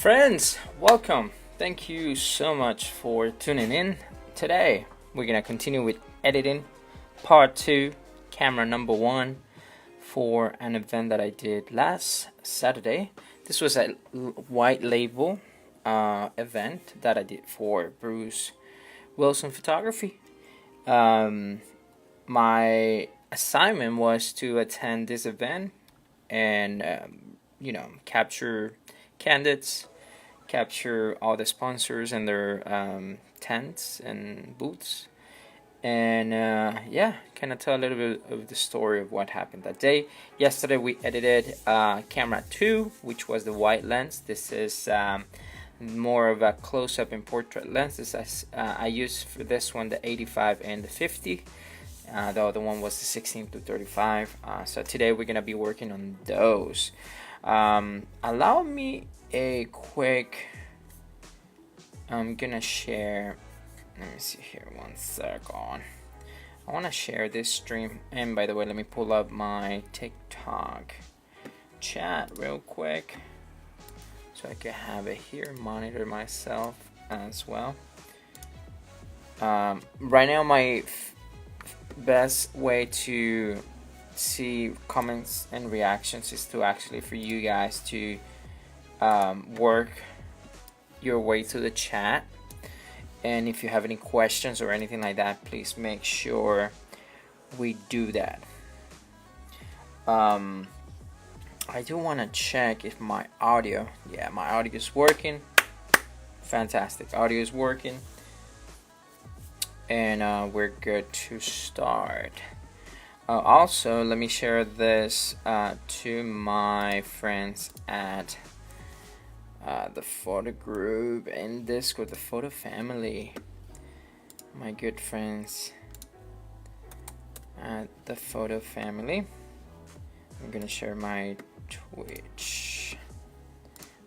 Friends, welcome. Thank you so much for tuning in. Today we're gonna continue with editing part 2, camera number 1, for an event that I did last Saturday. This was a white label event that I did for Bruce Wilson Photography. My assignment was to attend this event and capture candidates, capture all the sponsors and their tents and booths, and kind of tell a little bit of the story of what happened that day. Yesterday we edited camera 2, which was the white lens. This is more of a close-up and portrait lens. I used for this one the 85 and the 50. The other one was the 16 to 35. So today we're gonna be working on those. Allow me a quick. I'm gonna share. Let me see here. 1 second. I want to share this stream. And by the way, let me pull up my TikTok chat real quick so I can have it here, monitor myself as well. Right now, my best way to see comments and reactions is to actually for you guys to work your way to the chat, and if you have any questions or anything like that, please make sure we do that. I do want to check if my audio, my audio is working. Fantastic, audio is working, and we're good to start. Also, let me share this to my friends at the photo group and Discord, the photo family. My good friends at the photo family. I'm gonna share my Twitch.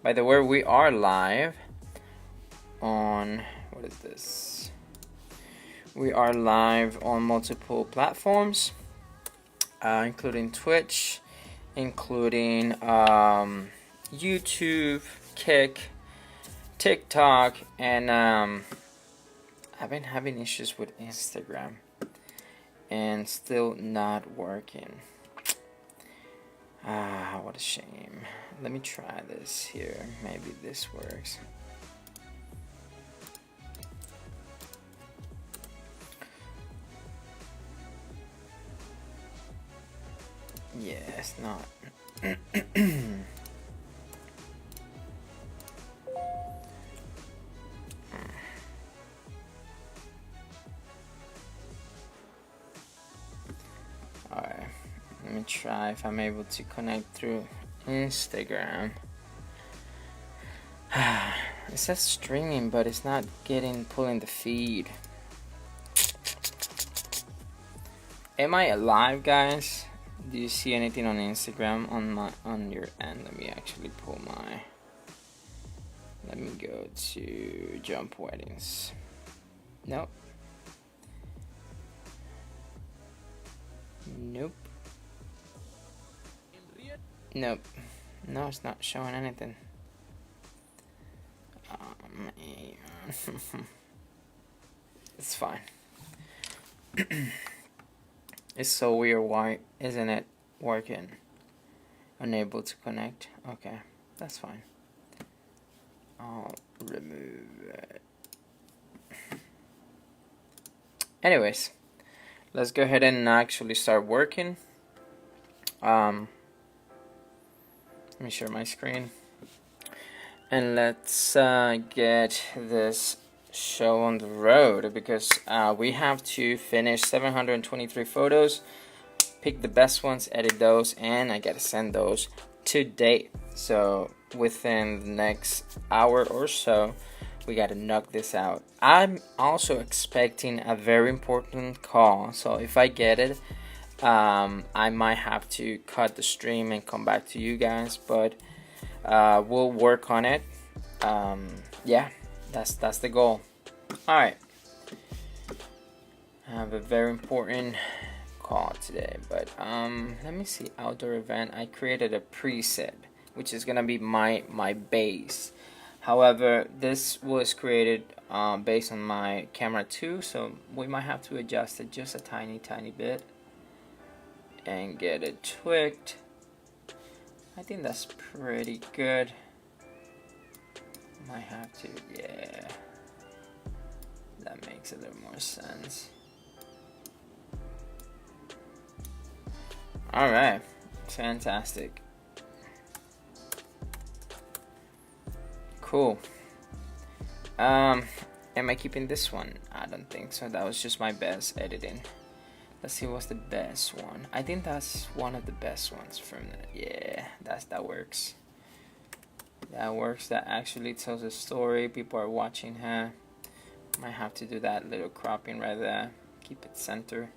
By the way, we are live on, what is this? We are live on multiple platforms, including Twitch, including YouTube, Kick, TikTok, and I've been having issues with Instagram and still not working. What a shame. Let me try this here. Maybe this works. Yeah, it's not. Alright, let me try if I'm able to connect through Instagram. It says streaming, but it's not pulling the feed. Am I alive, guys? Do you see anything on Instagram on your end? Let me actually pull my. Let me go to Jump Weddings. Nope. Nope. Nope. No, it's not showing anything. It's fine. It's so weird. Why isn't it working? Unable to connect. Okay, that's fine. I'll remove it. Anyways, let's go ahead and actually start working. Let me share my screen. And let's get this show on the road, because we have to finish 723 photos, pick the best ones, edit those, and I gotta send those today. So within the next hour or so, we gotta knock this out. I'm also expecting a very important call, so if I get it, I might have to cut the stream and come back to you guys, but we'll work on it. That's the goal. All right, I have a very important call today, but let me see. Outdoor event. I created a preset, which is gonna be my base. However, this was created based on my camera 2, so we might have to adjust it just a tiny bit and get it tweaked. I think that's pretty good. Might have to, yeah. That makes a little more sense. Alright, fantastic. Cool. Am I keeping this one? I don't think so. That was just my best editing. Let's see what's the best one. I think that's one of the best ones from the, yeah, that works. That works. That actually tells a story. People are watching her. Might have to do that little cropping right there. Keep it center.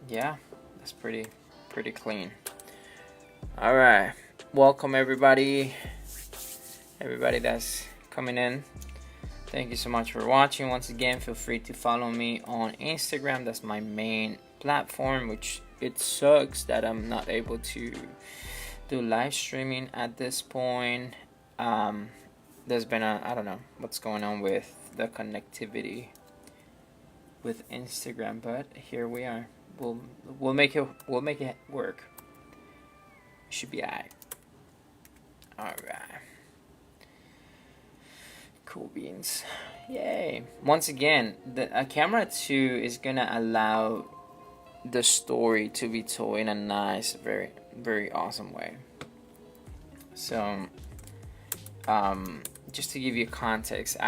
Yeah, that's pretty clean. All right, welcome everybody. Everybody that's coming in. Thank you so much for watching. Once again, feel free to follow me on Instagram. That's my main platform, which it sucks that I'm not able to do live streaming at this point. There's been I don't know what's going on with the connectivity with Instagram, but here we are. We'll make it work. Should be alright. Alright. Cool beans. Yay. Once again, a camera 2 is gonna allow the story to be told in a nice, very awesome way. So just to give you context,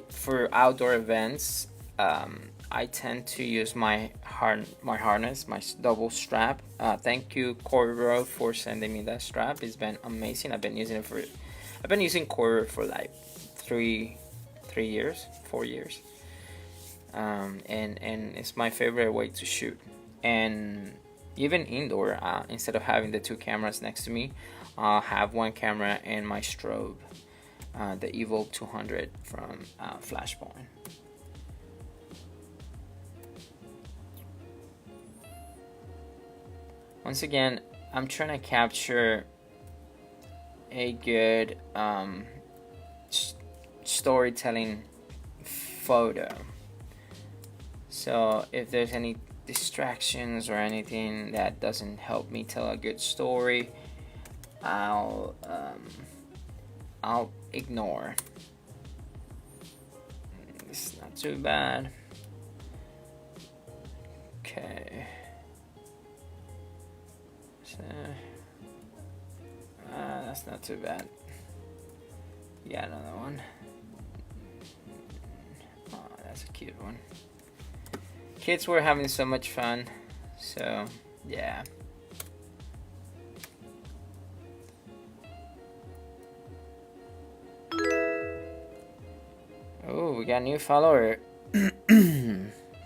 for outdoor events, I tend to use my harness, my double strap. Thank you, Corro, for sending me that strap. It's been amazing. I've been using Corro for like 4 years, and it's my favorite way to shoot. And even indoor, instead of having the 2 cameras next to me, I'll have 1 camera and my strobe, the Evolv 200 from Flashpoint. Once again, I'm trying to capture a good storytelling photo. So if there's any distractions or anything that doesn't help me tell a good story, I'll ignore. It's not too bad. Okay. So, that's not too bad. Yeah, another one. Oh, that's a cute one. Kids were having so much fun. So, yeah. Oh, we got a new follower.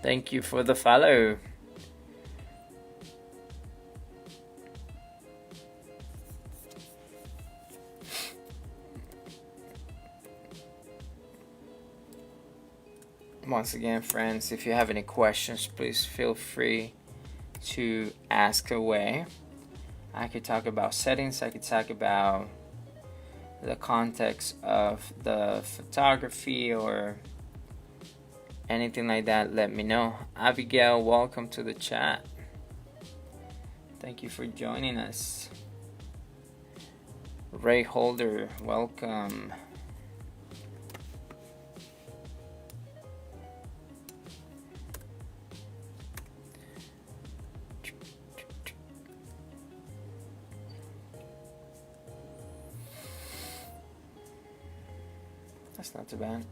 Thank you for the follow. Once again, friends, if you have any questions, please feel free to ask away. I could talk about settings, I could talk about the context of the photography or anything like that. Let me know. Abigail, welcome to the chat. Thank you for joining us. Ray Holder, welcome. That's not too bad.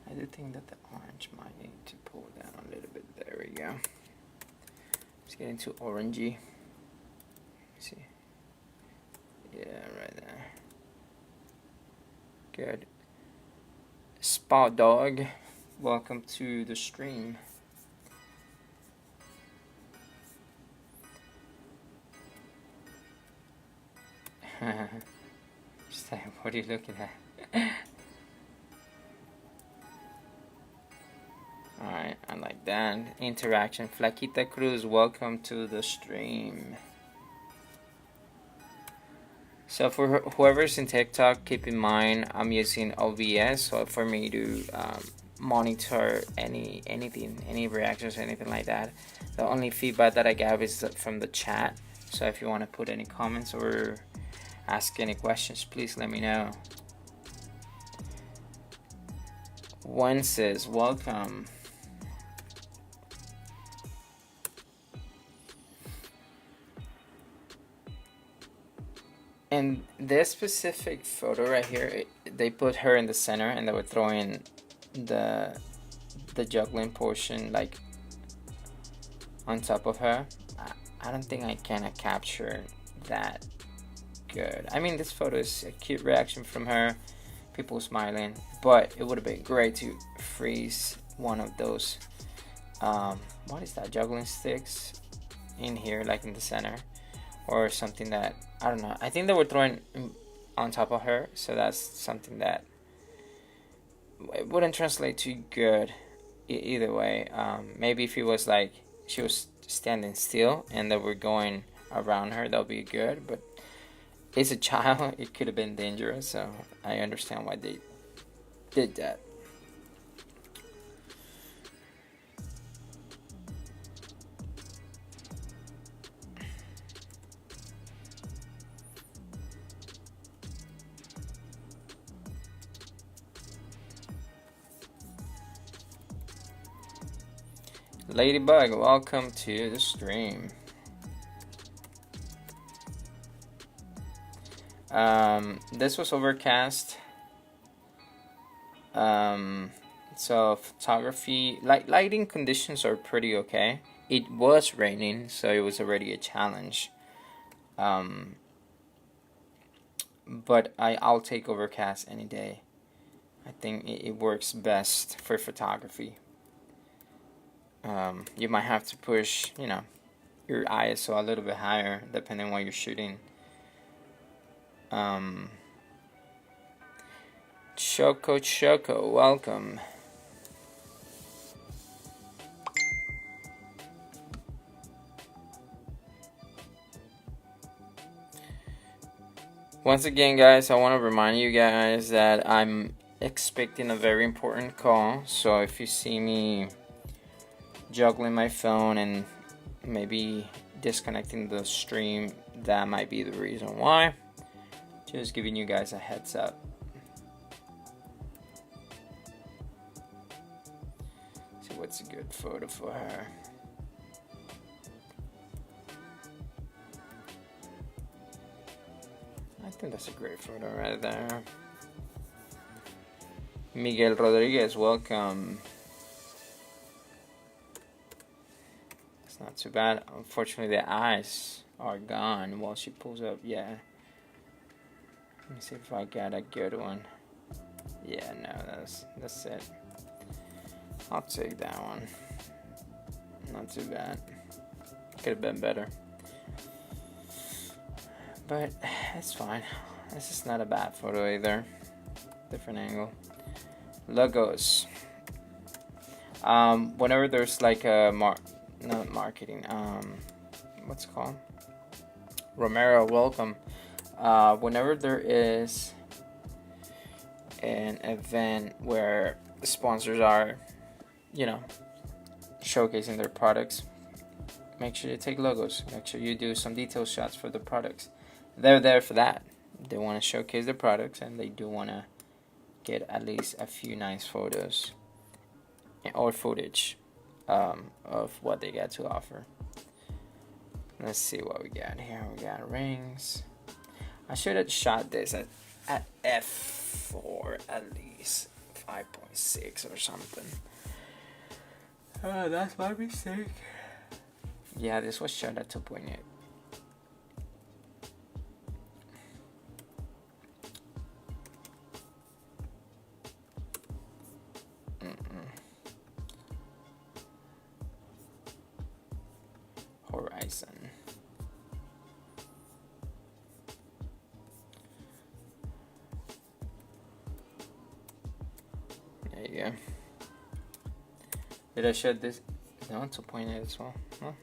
I do think that the orange might need to pull down a little bit. There we go. It's getting too orangey. See? Yeah, right there. Good. Spa Dog, welcome to the stream. Just like, what are you looking at? Alright, I like that. that interaction. Flaquita Cruz, welcome to the stream. So for whoever's in TikTok, keep in mind I'm using OBS, so for me to monitor anything, any reactions, anything like that. The only feedback that I get is from the chat. So if you want to put any comments or ask any questions, please let me know. Wences, welcome. And this specific photo right here, they put her in the center and they were throwing the juggling portion like on top of her. I don't think I can capture that good. I mean, this photo is a cute reaction from her, people smiling, but it would have been great to freeze one of those what is that, juggling sticks in here, like in the center, or something that, I don't know. I think they were throwing on top of her, so that's something that it wouldn't translate too good either way. Maybe if it was like she was standing still and they were going around her, that'll be good, but it's a child, it could have been dangerous, so I understand why they did that. Ladybug, welcome to the stream. This was overcast. So photography, lighting conditions are pretty okay. It was raining, so it was already a challenge. But I'll take overcast any day. I think it works best for photography. You might have to push, you know, your ISO a little bit higher depending on what you're shooting. Choco, welcome. Once again, guys, I want to remind you guys that I'm expecting a very important call. So if you see me juggling my phone and maybe disconnecting the stream, that might be the reason why. Just giving you guys a heads up. See what's a good photo for her. I think that's a great photo right there. Miguel Rodriguez, welcome. It's not too bad. Unfortunately, the eyes are gone while she pulls up. Yeah. Let me see if I got a good one. Yeah, no, that's it. I'll take that one. Not too bad. Could have been better. But it's fine. This is not a bad photo either. Different angle. Logos. Whenever there's like a not marketing, what's it called? Romero, welcome. Whenever there is an event where the sponsors are, you know, showcasing their products, make sure you take logos. Make sure you do some detail shots for the products. They're there for that. They want to showcase their products, and they do want to get at least a few nice photos or footage of what they got to offer. Let's see what we got here. We got rings. I should have shot this at f4 at least 5.6 or something. That's my mistake. Yeah, this was shot at 2.8. Horizon. There you go. Did I show this? No, 2.8 as well. Well,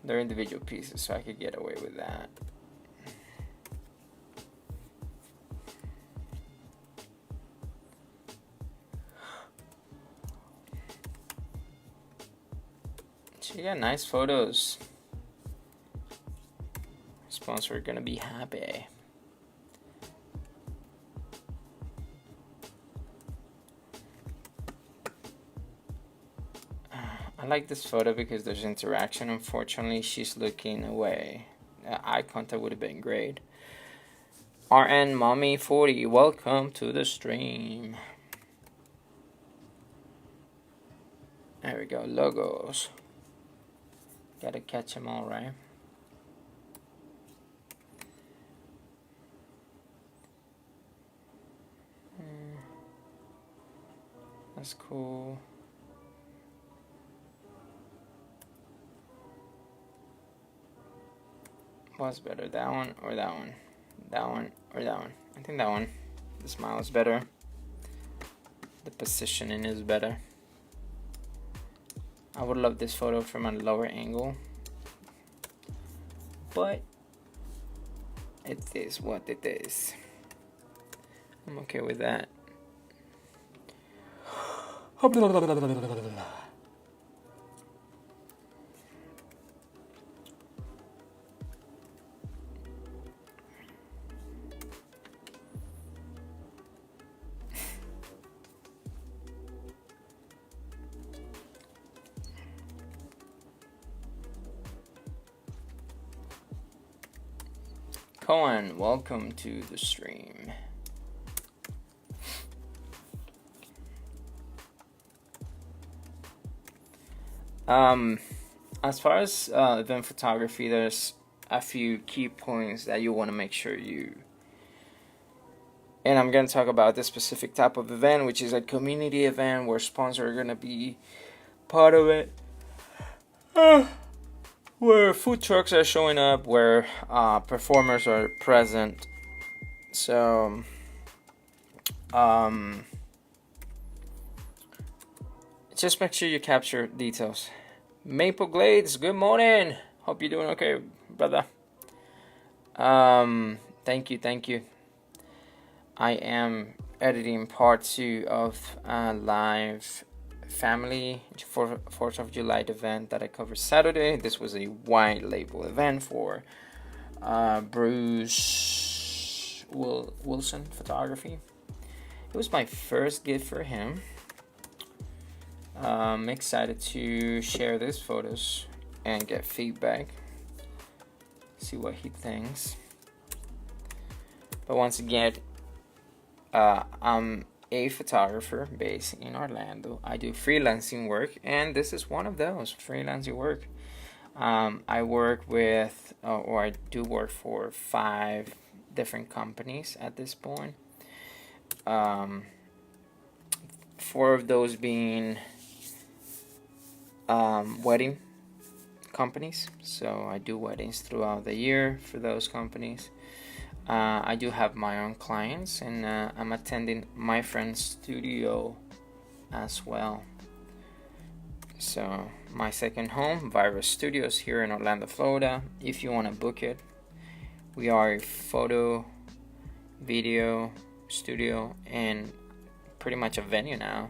they're individual pieces, so I could get away with that. She got nice photos. Sponsor gonna be happy. I like this photo because there's interaction. Unfortunately, she's looking away. Eye contact would have been great. RN Mommy 40, welcome to the stream. There we go, logos. Gotta catch them all, right? That's cool. What's better, that one or that one? That one or that one? I think that one. The smile is better. The positioning is better. I would love this photo from a lower angle, but it is what it is. I'm okay with that. Cohen, welcome to the stream. As far as event photography, there's a few key points that you want to make sure you. And I'm going to talk about this specific type of event, which is a community event where sponsors are going to be part of it. Where food trucks are showing up, where performers are present. So, just make sure you capture details. Maple Glades, good morning. Hope you're doing okay, brother. Thank you. I am editing part 2 of live family for 4th of July event that I covered Saturday. This was a white label event for Bruce Wilson Photography. It was my first gift for him. I'm excited to share these photos and get feedback, see what he thinks. But once again, I'm a photographer based in Orlando. I do freelancing work, and this is one of those freelancing work. I work with, or I do work for 5 different companies at this point. 4 of those being wedding companies. So I do weddings throughout the year for those companies. I do have my own clients, and I'm attending my friend's studio as well. So my second home, Virus Studios here in Orlando, Florida. If you want to book it, we are a photo, video studio, and pretty much a venue now,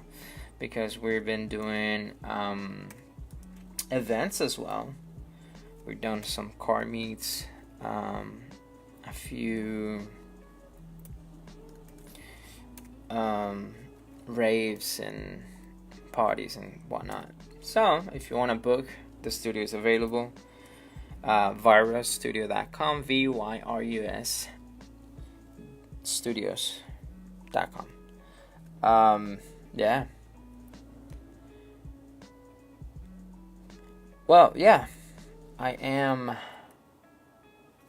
because we've been doing events as well. We've done some car meets, a few raves and parties and whatnot. So if you want to book, the studio is available. virusstudio.com, VYRUS studios.com. Yeah. Well, yeah, I am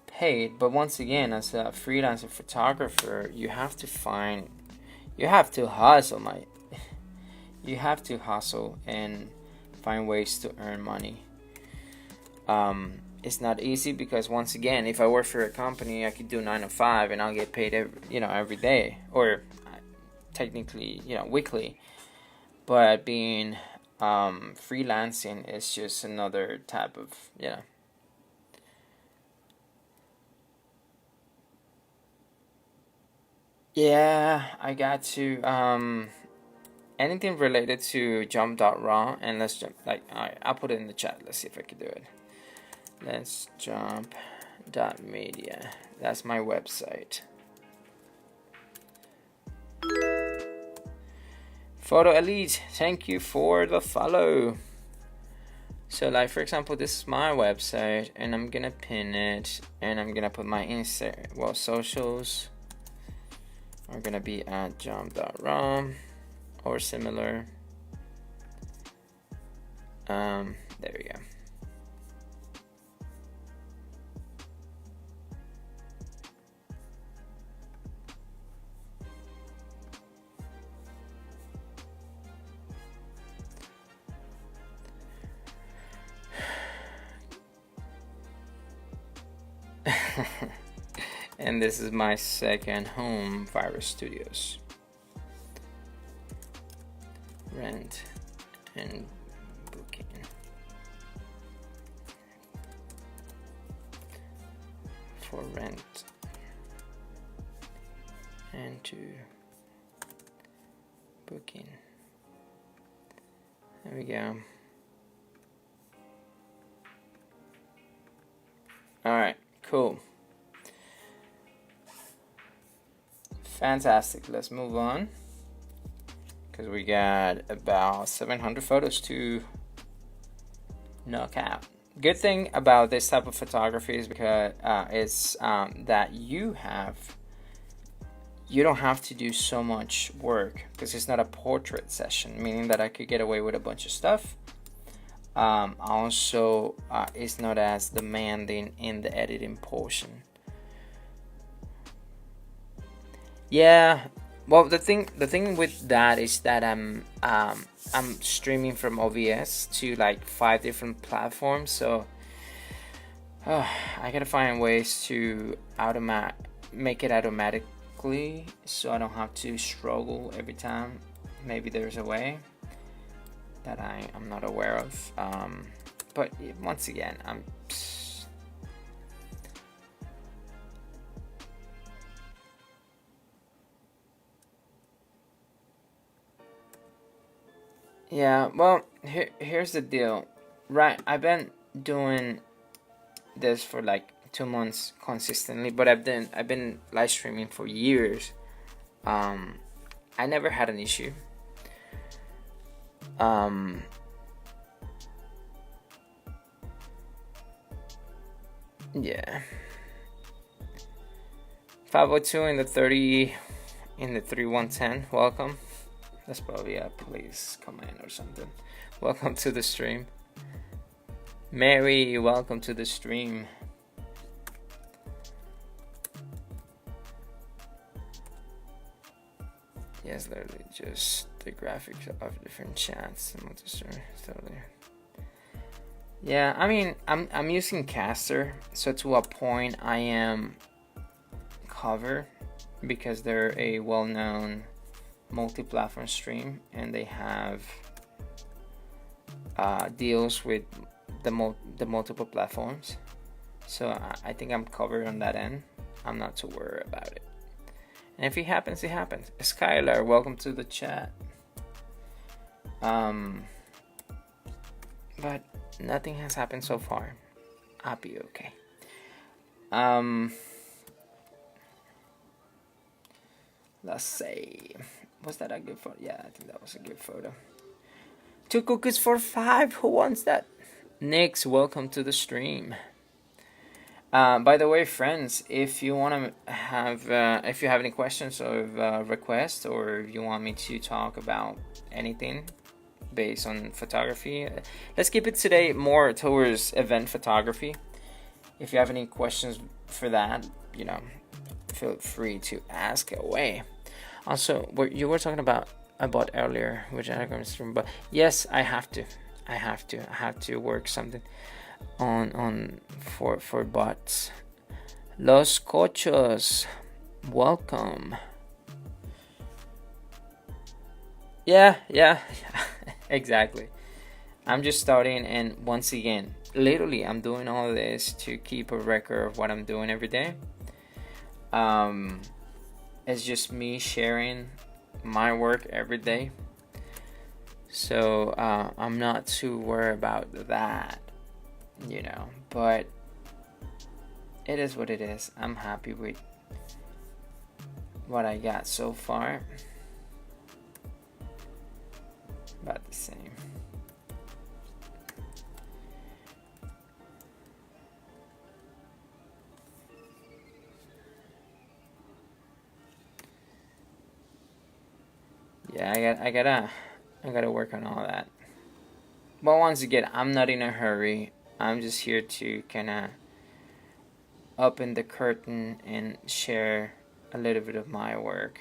paid, but once again, as a freelancer photographer, you have to hustle, you have to hustle and find ways to earn money. It's not easy, because once again, if I work for a company, I could do 9 to 5 and I'll get paid every day, or technically, weekly. But being freelancing is just another type of, yeah, I got to anything related to jump.raw, and let's jump, like, alright, I'll put it in the chat. Let's see if I can do it. Let's jump.media. That's my website. Photo Elite, thank you for the follow. So, like, for example, this is my website, and I'm gonna pin it, and I'm gonna put my socials are gonna be at jump.raw or similar. There we go. And this is my second home, Fireworks Studios. Rent and booking. For rent and to booking. There we go. All right, cool. Fantastic. Let's move on, because we got about 700 photos to knock out. Good thing about this type of photography is because it's that you don't have to do so much work, because it's not a portrait session, meaning that I could get away with a bunch of stuff. Also, it's not as demanding in the editing portion. Yeah, well, the thing with that is that I'm streaming from OBS to like 5 different platforms, so I gotta find ways to make it automatically, so I don't have to struggle every time. Maybe there's a way that I'm not aware of, but once again, yeah, well, here's the deal, right? I've been doing this for like 2 months consistently, but I've been live streaming for years. I never had an issue. Yeah. 502 in the 3110. Welcome. That's probably a please command or something. Welcome to the stream. Mary, welcome to the stream. Yes, literally just the graphics of different chats. Totally. Yeah, I mean, I'm using Caster, so to a point I am covered, because they're a well-known multi-platform stream, and they have deals with the multiple platforms, so I think I'm covered on that end. I'm not too worried about it, and if it happens, it happens. Skylar, welcome to the chat. But nothing has happened so far. I'll be okay. Let's see. Was that a good photo? Yeah, I think that was a good photo. 2 cookies for 5. Who wants that? Nix, welcome to the stream. By the way, friends, if you want to have, if you have any questions or requests, or if you want me to talk about anything based on photography, let's keep it today more towards event photography. If you have any questions for that, feel free to ask away. Also, what you were talking about earlier, which I'm going to stream, but yes, I have to work something on for bots. Los Cochos, welcome. Yeah, exactly. I'm just starting, and once again, literally, I'm doing all this to keep a record of what I'm doing every day. It's just me sharing my work every day. So I'm not too worried about that, you know, but it is what it is. I'm happy with what I got so far. About the same. Yeah, I gotta work on all that. But once again, I'm not in a hurry. I'm just here to kind of open the curtain and share a little bit of my work.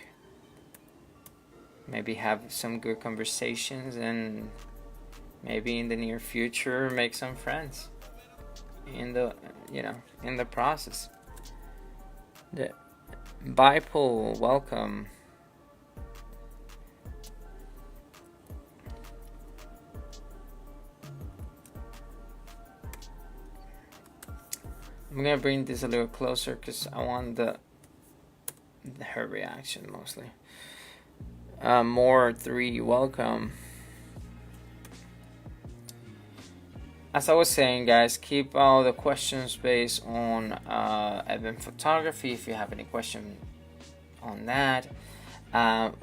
Maybe have some good conversations, and maybe in the near future make some friends in the, you know, in the process. The Biple, welcome. I'm gonna bring this a little closer because I want her reaction mostly. More 3, welcome. As I was saying, guys, keep all the questions based on event photography. If you have any question on that,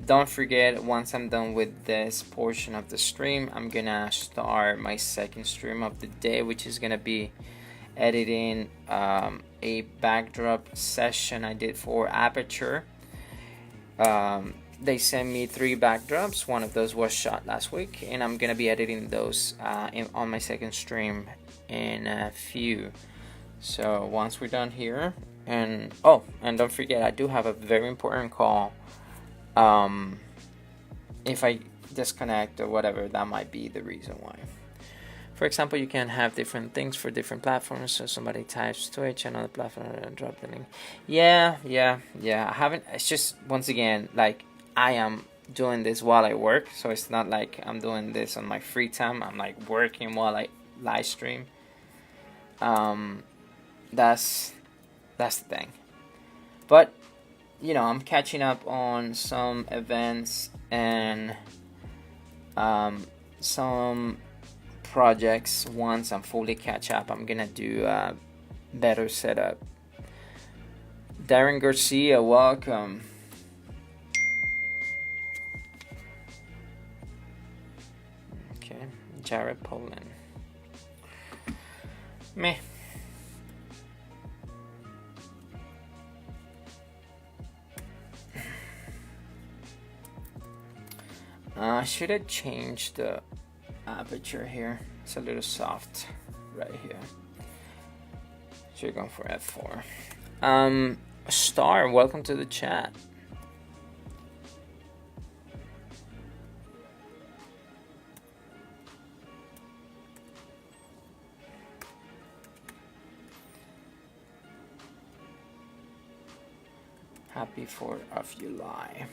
don't forget, once I'm done with this portion of the stream, I'm gonna start my second stream of the day, which is gonna be editing a backdrop session I did for Aperture. They sent me 3 backdrops. One of those was shot last week, and I'm gonna be editing those on my second stream in a few. So once we're done here, and don't forget, I do have a very important call. If I disconnect or whatever, that might be the reason why. For example, you can have different things for different platforms. So somebody types Twitch, another platform, and drop the link. Yeah. I haven't. It's just, once again, like, I am doing this while I work, so it's not like I'm doing this on my free time. I'm like working while I live stream. That's the thing. But you know, I'm catching up on some events and some projects. Once I'm fully catch up, I'm gonna do a better setup. Darren Garcia, welcome. Okay, Jared Poland. Meh. Should I change the aperture here? It's a little soft right here. Should go for f4. Star, welcome to the chat. Happy 4th of July.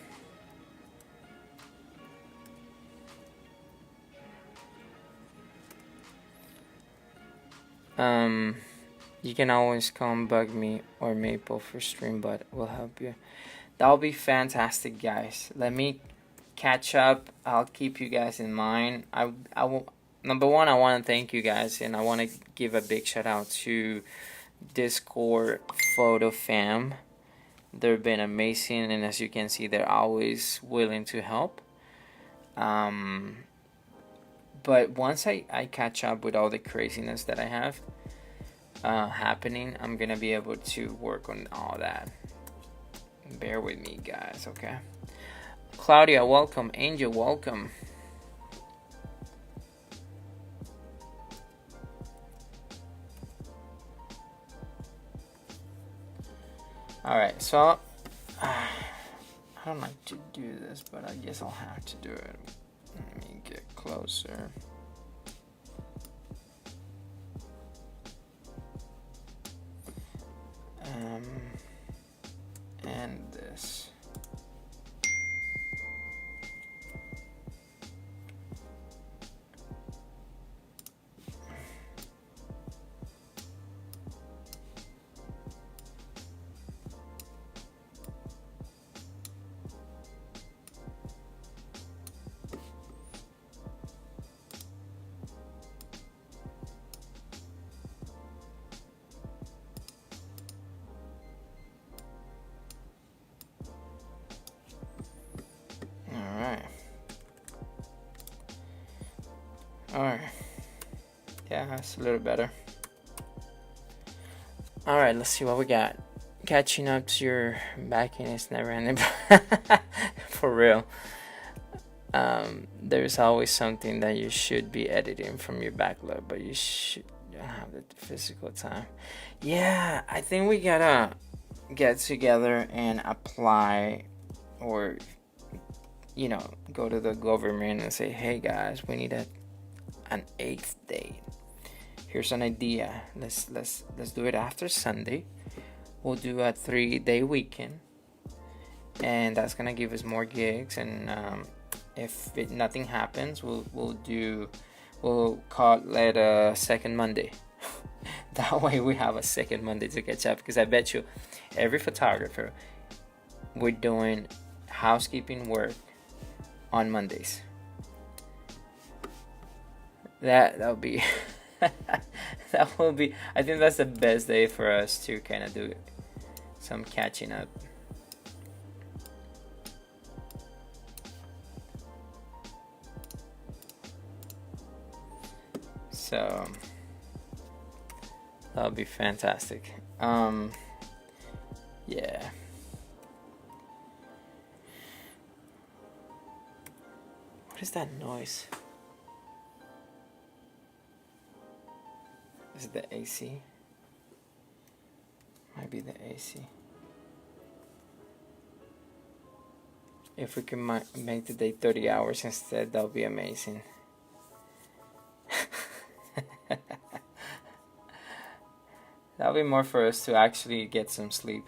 You can always come bug me or Maple for stream, but we'll help you. That'll be fantastic, guys. Let me catch up. I'll keep you guys in mind. I will. Number one, I want to thank you guys, and I want to give a big shout out to Discord Photo Fam. They've been amazing, and as you can see, they're always willing to help. But once I catch up with all the craziness that I have happening, I'm gonna be able to work on all that. Bear with me, guys, okay? Claudia, welcome. Angel, welcome. Alright, so I don't like to do this, but I guess I'll have to do it. Let me get closer. And this. Alright. Yeah, that's a little better. Alright, let's see what we got. Catching up to your backing is never ending. For real. There's always something that you should be editing from your backlog, but you don't have the physical time. Yeah, I think we gotta get together and apply, or go to the government and say, hey guys, we need an 8th date. Here's an idea. Let's do it after Sunday. We'll do a 3-day weekend, and that's gonna give us more gigs. And if nothing happens, we'll call it a second Monday. That way we have a second Monday to catch up, because I bet you every photographer, we're doing housekeeping work on Mondays. That'll be that will be, I think that's the best day for us to kind of do some catching up. So that'll be fantastic. Yeah. What is that noise? Is it the AC? Might be the AC. If we can make the day 30 hours instead, that'll be amazing. That'll be more for us to actually get some sleep.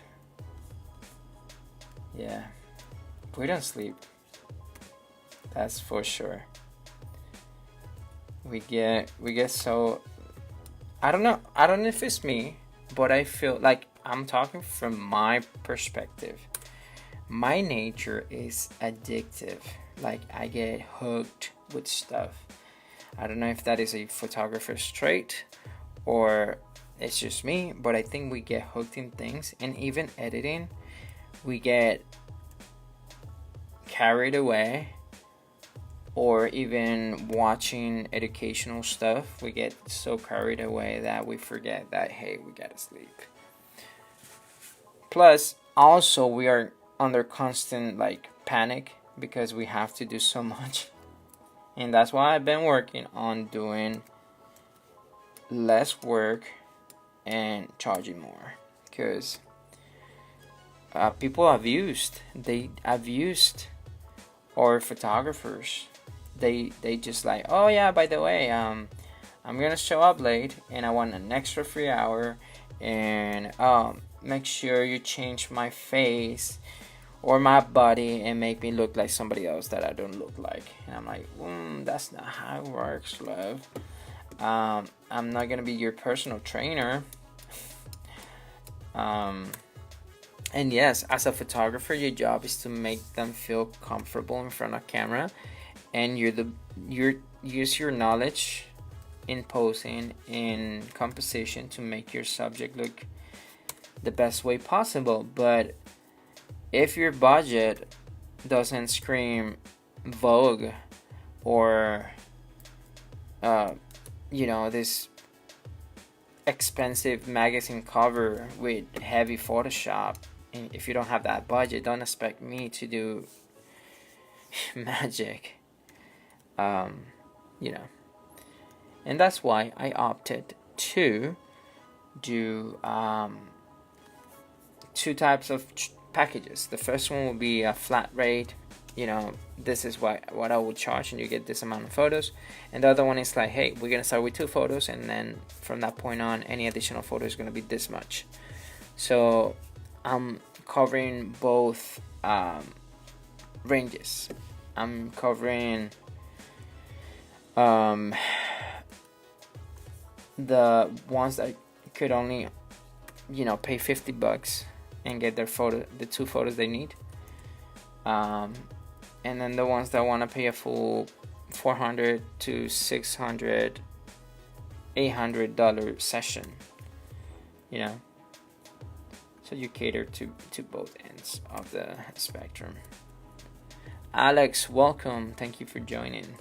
Yeah. We don't sleep. That's for sure. We get so, I don't know if it's me, but I feel like, I'm talking from my perspective. My nature is addictive. Like, I get hooked with stuff. I don't know if that is a photographer's trait or it's just me, but I think we get hooked in things. And even editing, we get carried away. Or even watching educational stuff, we get so carried away that we forget that, hey, we gotta sleep. Plus, also, we are under constant panic because we have to do so much. And that's why I've been working on doing less work and charging more. Because people abused our photographers. They just like, oh yeah, by the way, I'm gonna show up late and I want an extra free hour, and make sure you change my face or my body and make me look like somebody else that I don't look like. And I'm like, that's not how it works, love. I'm not gonna be your personal trainer. And yes, as a photographer, your job is to make them feel comfortable in front of camera, and you use your knowledge in posing, in composition, to make your subject look the best way possible. But if your budget doesn't scream Vogue or this expensive magazine cover with heavy Photoshop, and if you don't have that budget, don't expect me to do magic. And that's why I opted to do 2 types of packages. The first one will be a flat rate. This is what I would charge, and you get this amount of photos. And the other one is like, hey, we're gonna start with 2 photos, and then from that point on, any additional photo is gonna be this much. So I'm covering both ranges. I'm covering the ones that could only pay $50 and get the 2 photos they need, and then the ones that want to pay a full $400 to $600, $800 session. So you cater to both ends of the spectrum. Alex, welcome. Thank you for joining.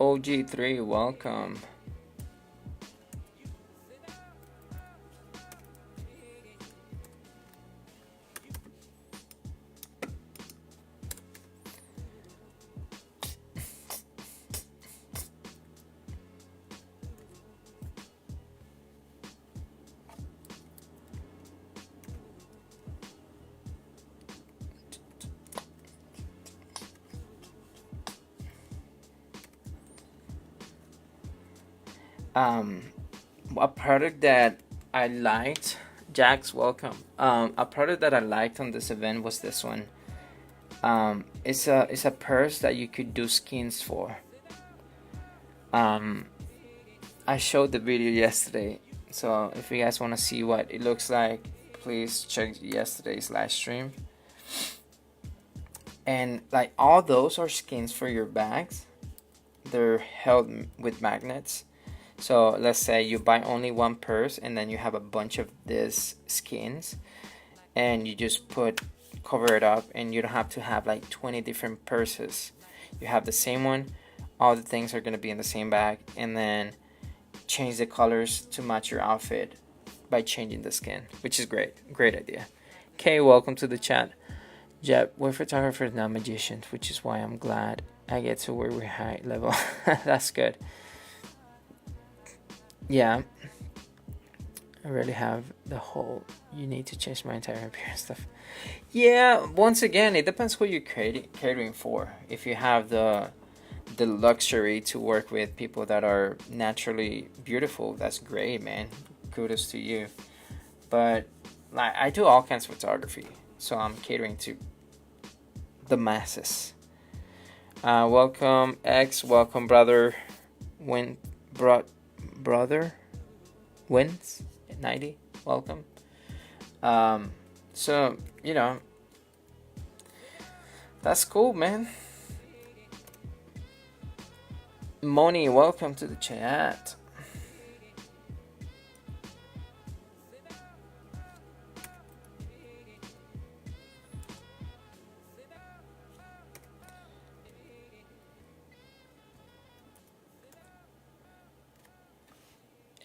OG3, welcome. A product that I liked, Jax, welcome. A product that I liked on this event was this one. It's a purse that you could do skins for. I showed the video yesterday, so if you guys want to see what it looks like, please check yesterday's live stream. And like all those are skins for your bags. They're held with magnets. So let's say you buy only one purse and then you have a bunch of these skins and you just cover it up, and you don't have to have like 20 different purses. You have the same one, all the things are going to be in the same bag, and then change the colors to match your outfit by changing the skin, which is great idea. Okay, welcome to the chat. Jeb, we're photographers, not magicians, which is why I'm glad I get to where we're high level. That's good. Yeah, I really have the whole you need to change my entire appearance stuff. Yeah, once again, it depends what you're catering for. If you have the luxury to work with people that are naturally beautiful, that's great, man. Kudos to you. But like, I do all kinds of photography, so I'm catering to the masses. Welcome X, welcome brother brother wins 90, welcome. So you know, that's cool, man. Moni, welcome to the chat.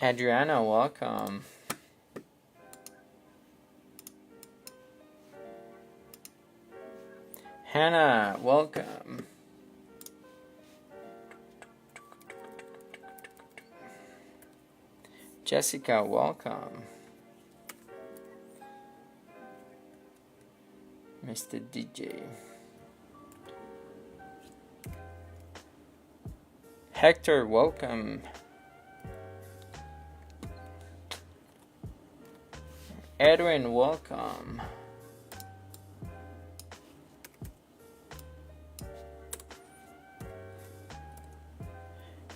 Adriana, welcome. Hannah, welcome. Jessica, welcome. Mr. DJ. Hector, welcome. Edwin, welcome.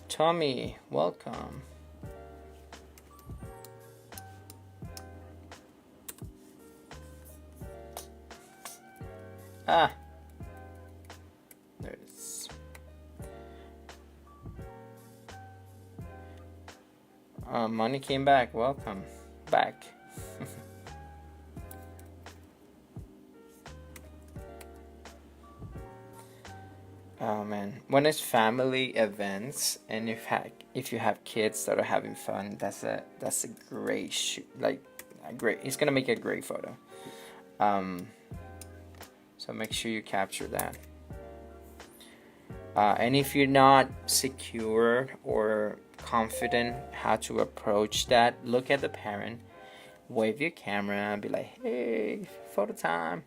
Tommy, welcome. Ah, there's money came back. Welcome back. Oh man, when it's family events and if you have kids that are having fun, that's a great shoot. Like a great, it's gonna make a great photo. So make sure you capture that. And if you're not secure or confident how to approach that, look at the parent, wave your camera, and be like, "Hey, photo time."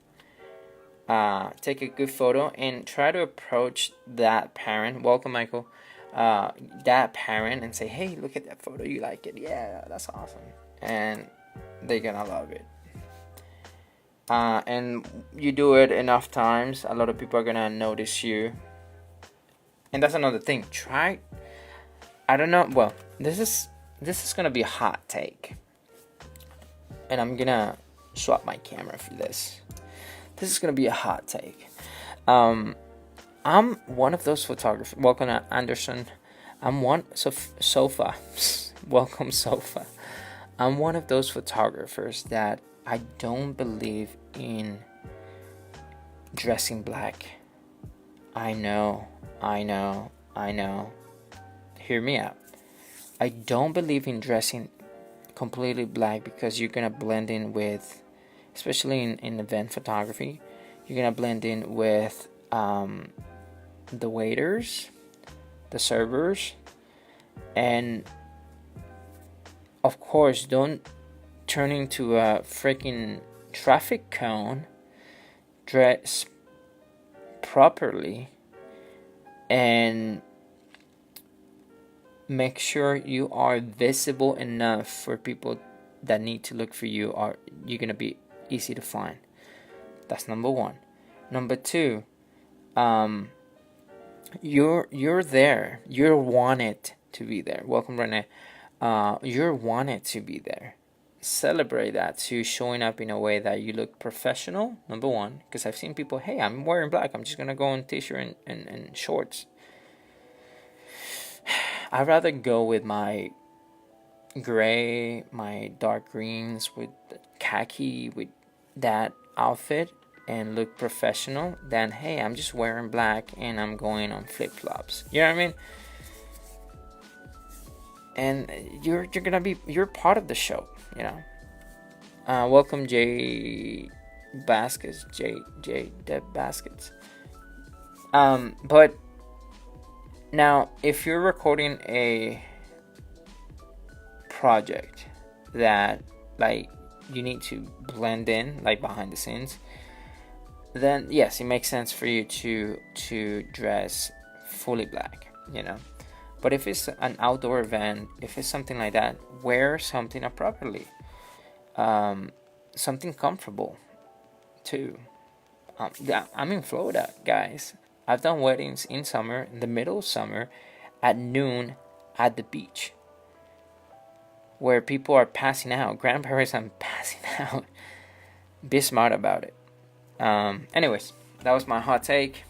Take a good photo and try to approach that parent. Welcome, Michael. That parent and say, "Hey, look at that photo. You like it? Yeah, that's awesome." And they're gonna love it. And you do it enough times, a lot of people are gonna notice you. And that's another thing. I don't know. Well, this is gonna be a hot take, and I'm gonna swap my camera for this. This is gonna be a hot take. I'm one of those photographers. Welcome, Anderson. Sofa. Welcome, Sofa. I'm one of those photographers that I don't believe in dressing black. I know. hear me out. I don't believe in dressing completely black because you're gonna blend in with, especially in event photography, you're gonna blend in with the waiters, the servers, and of course, don't turn into a freaking traffic cone. Dress properly and make sure you are visible enough for people that need to look for you, or you're gonna be easy to find. That's number one. Number two, you're there. You're wanted to be there. Welcome, Renee. You're wanted to be there. Celebrate that too, showing up in a way that you look professional. Number one, because I've seen people, hey, I'm wearing black. I'm just gonna go in t-shirt and shorts. I'd rather go with my gray, my dark greens with khaki, with that outfit and look professional than, hey, I'm just wearing black and I'm going on flip-flops. You know what I mean? And you're part of the show, you know. Welcome, J Baskets, J Deb Baskets. But now, if you're recording a project that like you need to blend in, like behind the scenes, then yes, it makes sense for you to dress fully black, you know. But if it's an outdoor event, if it's something like that, wear something appropriately, something comfortable too. I'm in Florida, guys. I've done weddings in summer, in the middle of summer, at noon at the beach, where people are passing out. Grandparents are passing out. Be smart about it. Anyways, that was my hot take.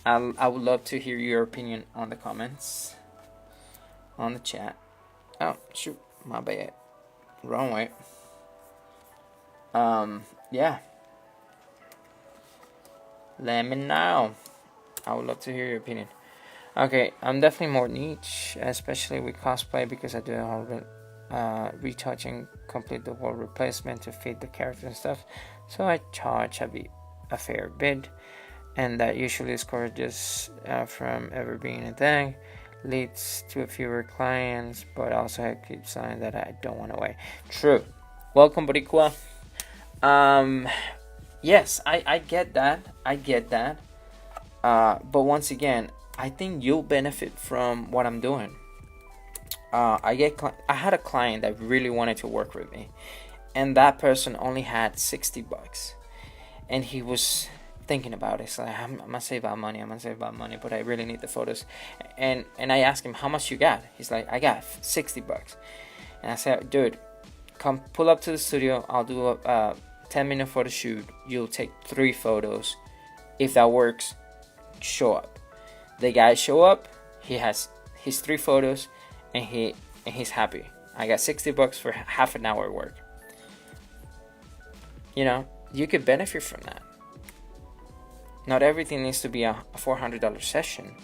I would love to hear your opinion on the comments, on the chat. Oh, shoot, my bad. Wrong way. Yeah. Let me know. I would love to hear your opinion. Okay, I'm definitely more niche, especially with cosplay, because I do a whole retouch and complete the whole replacement to fit the character and stuff. So I charge a fair bit, and that usually discourages from ever being a thing. Leads to fewer clients, but also I keep saying that I don't want to wait. True. Welcome, Boricua. Yes, I get that. But once again, I think you'll benefit from what I'm doing. I had a client that really wanted to work with me, and that person only had $60, and he was thinking about it. So I'm gonna save that money, but I really need the photos. And I asked him, how much you got? He's like, I got $60. And I said, dude, come pull up to the studio. I'll do a 10-minute photo shoot. You'll take 3 photos. If that works, show up. The guy show up. He has his 3 photos, and he's happy. I got $60 for half an hour work. You know, you could benefit from that. Not everything needs to be a $400 session.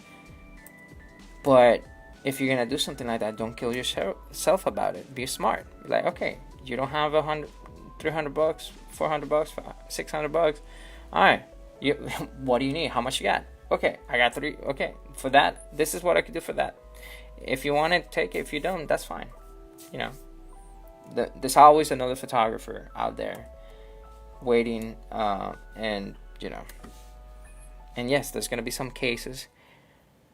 But if you're gonna do something like that, don't kill yourself about it. Be smart. Be like, okay, you don't have $300, $400, $600. All right, what do you need? How much you got? Okay, I got 3. Okay, for that, this is what I could do for that. If you want it, take it. If you don't, that's fine. You know, there's always another photographer out there waiting, and you know. And yes, there's gonna be some cases.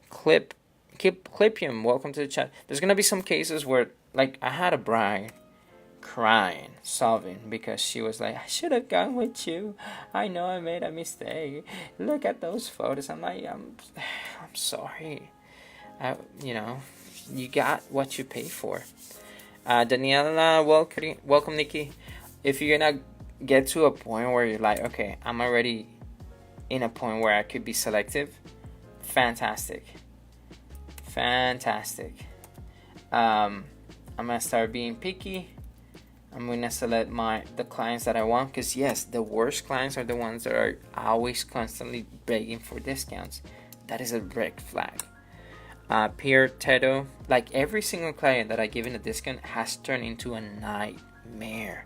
Clipium, welcome to the chat. There's gonna be some cases where, like, I had a bride crying, sobbing, because she was like, I should have gone with you. I know I made a mistake. Look at those photos. I'm like, I'm sorry. You know, you got what you pay for. Daniela, welcome, Nikki. If you're gonna get to a point where you're like, okay, I'm already in a point where I could be selective, fantastic. I'm gonna start being picky. I'm gonna select the clients that I want, because yes, the worst clients are the ones that are always constantly begging for discounts. That is a red flag. Pierre Tedo, like every single client that I give in a discount has turned into a nightmare.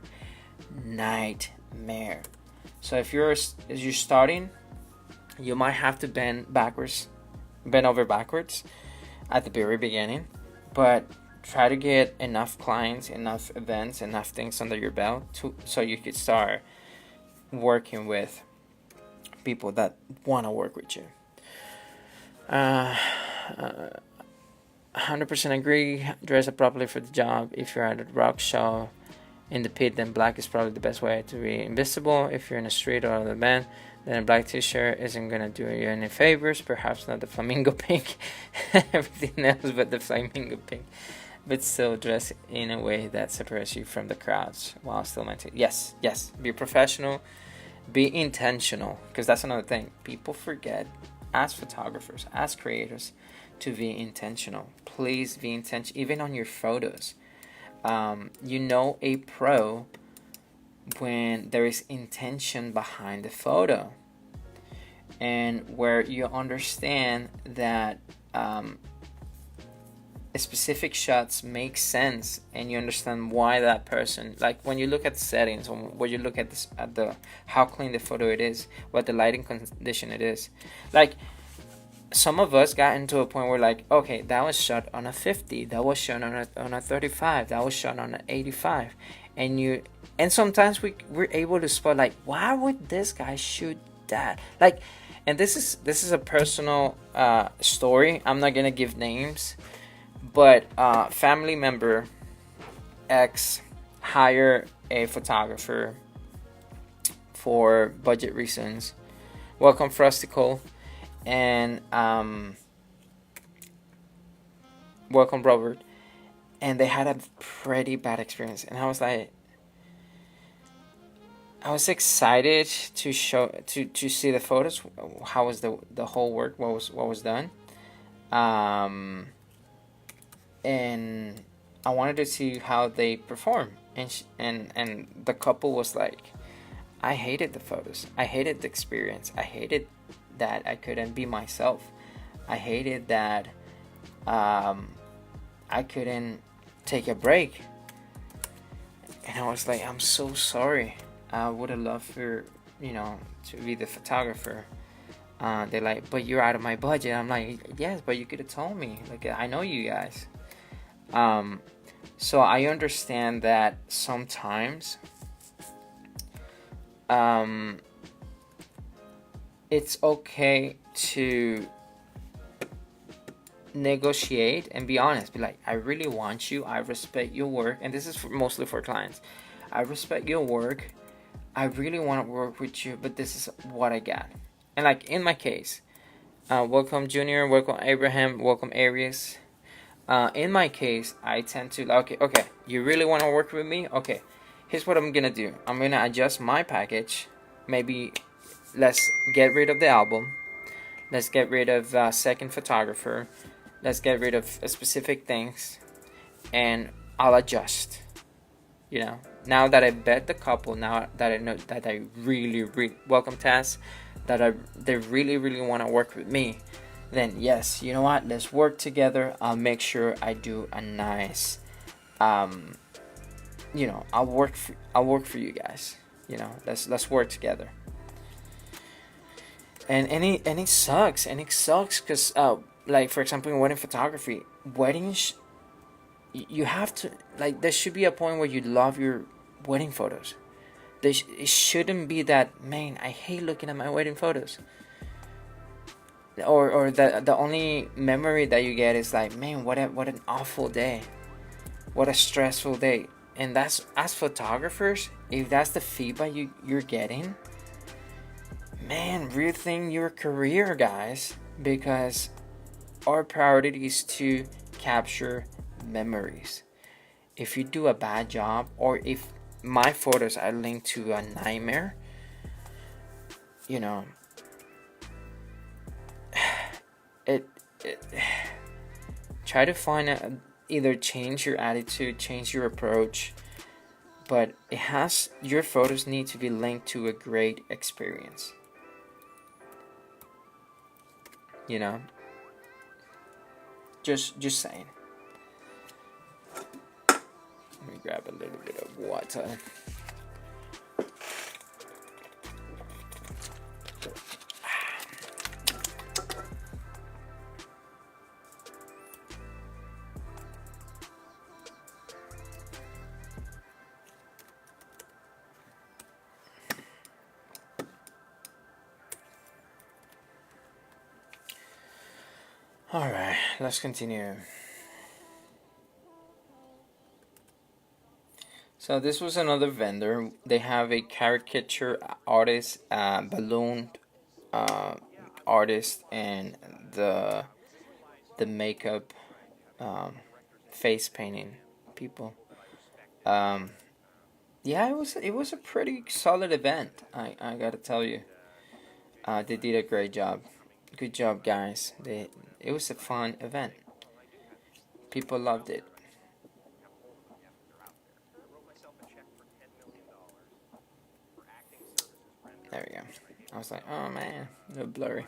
So if you're starting, you might have to bend over backwards at the very beginning, but try to get enough clients, enough events, enough things under your belt so you could start working with people that want to work with you. 100% agree. Dress up properly for the job. If you're at a rock show in the pit, then black is probably the best way to be invisible. If you're in a street or other band, then a black t-shirt isn't gonna do you any favors. Perhaps not the flamingo pink, everything else but the flamingo pink. But still dress in a way that separates you from the crowds while still maintaining. Yes. Be professional. Be intentional, because that's another thing. People forget, as photographers, as creators, to be intentional. Please be intentional, even on your photos. A pro when there is intention behind the photo, and where you understand that specific shots make sense, and you understand why that person, like when you look at the settings, or when you look at this, at the how clean the photo it is, what the lighting condition it is. Like some of us got into a point where, like, okay, that was shot on a 50, that was shot on a 35, that was shot on an 85, and sometimes we're able to spot, like, why would this guy shoot that? Like, and this is a personal story. I'm not gonna give names, but family member X hire a photographer for budget reasons. Welcome, Frustical, and welcome, Robert. And they had a pretty bad experience, and I was excited to see the photos. How was the whole work? What was done? And I wanted to see how they perform. And the couple was like, I hated the photos. I hated the experience. I hated that I couldn't be myself. I hated that I couldn't take a break. And I was like, I'm so sorry. I would have loved for to be the photographer. They're like, but you're out of my budget. I'm like, yes, but you could have told me. Like, I know you guys. So I understand that sometimes it's okay to negotiate and be honest. Be like, I really want you. I respect your work. And this is mostly for clients. I respect your work. I really want to work with you, but this is what I got. And like in my case, welcome Junior, welcome Abraham, welcome Aries. In my case, I tend to okay, you really want to work with me? Okay, here's what I'm gonna do. I'm gonna adjust my package. Maybe let's get rid of the album. Let's get rid of second photographer. Let's get rid of specific things, and I'll adjust. Now that I bet the couple, now that I know that I really welcome Taz, that they really want to work with me, then yes, you know what? Let's work together. I'll make sure I do a nice, I'll work for you guys. Let's work together. And it sucks, because like for example in wedding photography, weddings, you have to, like, there should be a point where you love your wedding photos. It shouldn't be that, man, I hate looking at my wedding photos. Or the only memory that you get is like, man, what an awful day. What a stressful day. And that's, as photographers, if that's the feedback you're getting, man, rethink your career, guys. Because our priority is to capture memories. If you do a bad job, or if my photos are linked to a nightmare, try to find either change your attitude, change your approach, but your photos need to be linked to a great experience. Just saying. Let me grab a little bit of water. Alright, let's continue. So this was another vendor. They have a caricature artist, balloon artist, and the makeup, face painting people. Yeah, it was a pretty solid event. I gotta tell you, they did a great job. Good job, guys. It was a fun event. People loved it. There we go. I was like, oh man, a little blurry.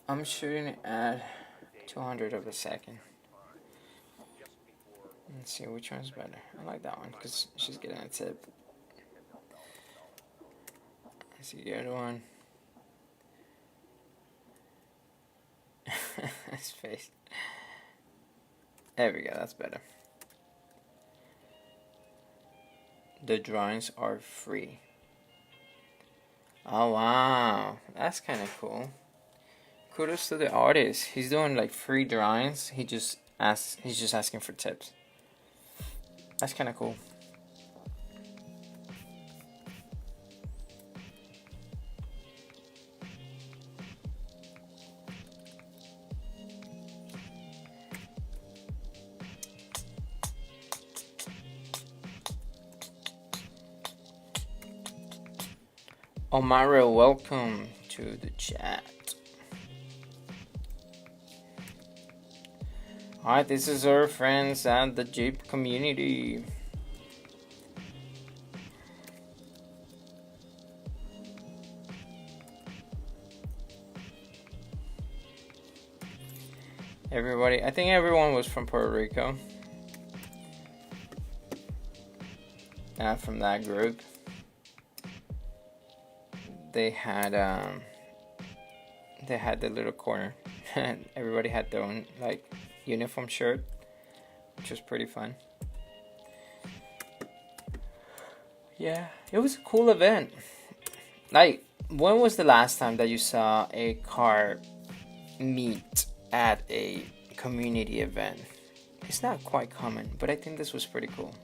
I'm shooting it at 200 of a second. Let's see which one's better. I like that one because she's getting a tip. Let's see the other one. His face. There we go, that's better. The drawings are free. Oh wow, that's kind of cool. Kudos to the artist. He's doing like free drawings. He's just asking for tips. That's kind of cool. Omara, welcome to the chat. Alright, this is our friends at the Jeep community. Everybody, I think everyone was from Puerto Rico. From that group. They had the little corner. Everybody had their own like uniform shirt, which was pretty fun. Yeah, it was a cool event. Like, when was the last time that you saw a car meet at a community event? It's not quite common, but I think this was pretty cool.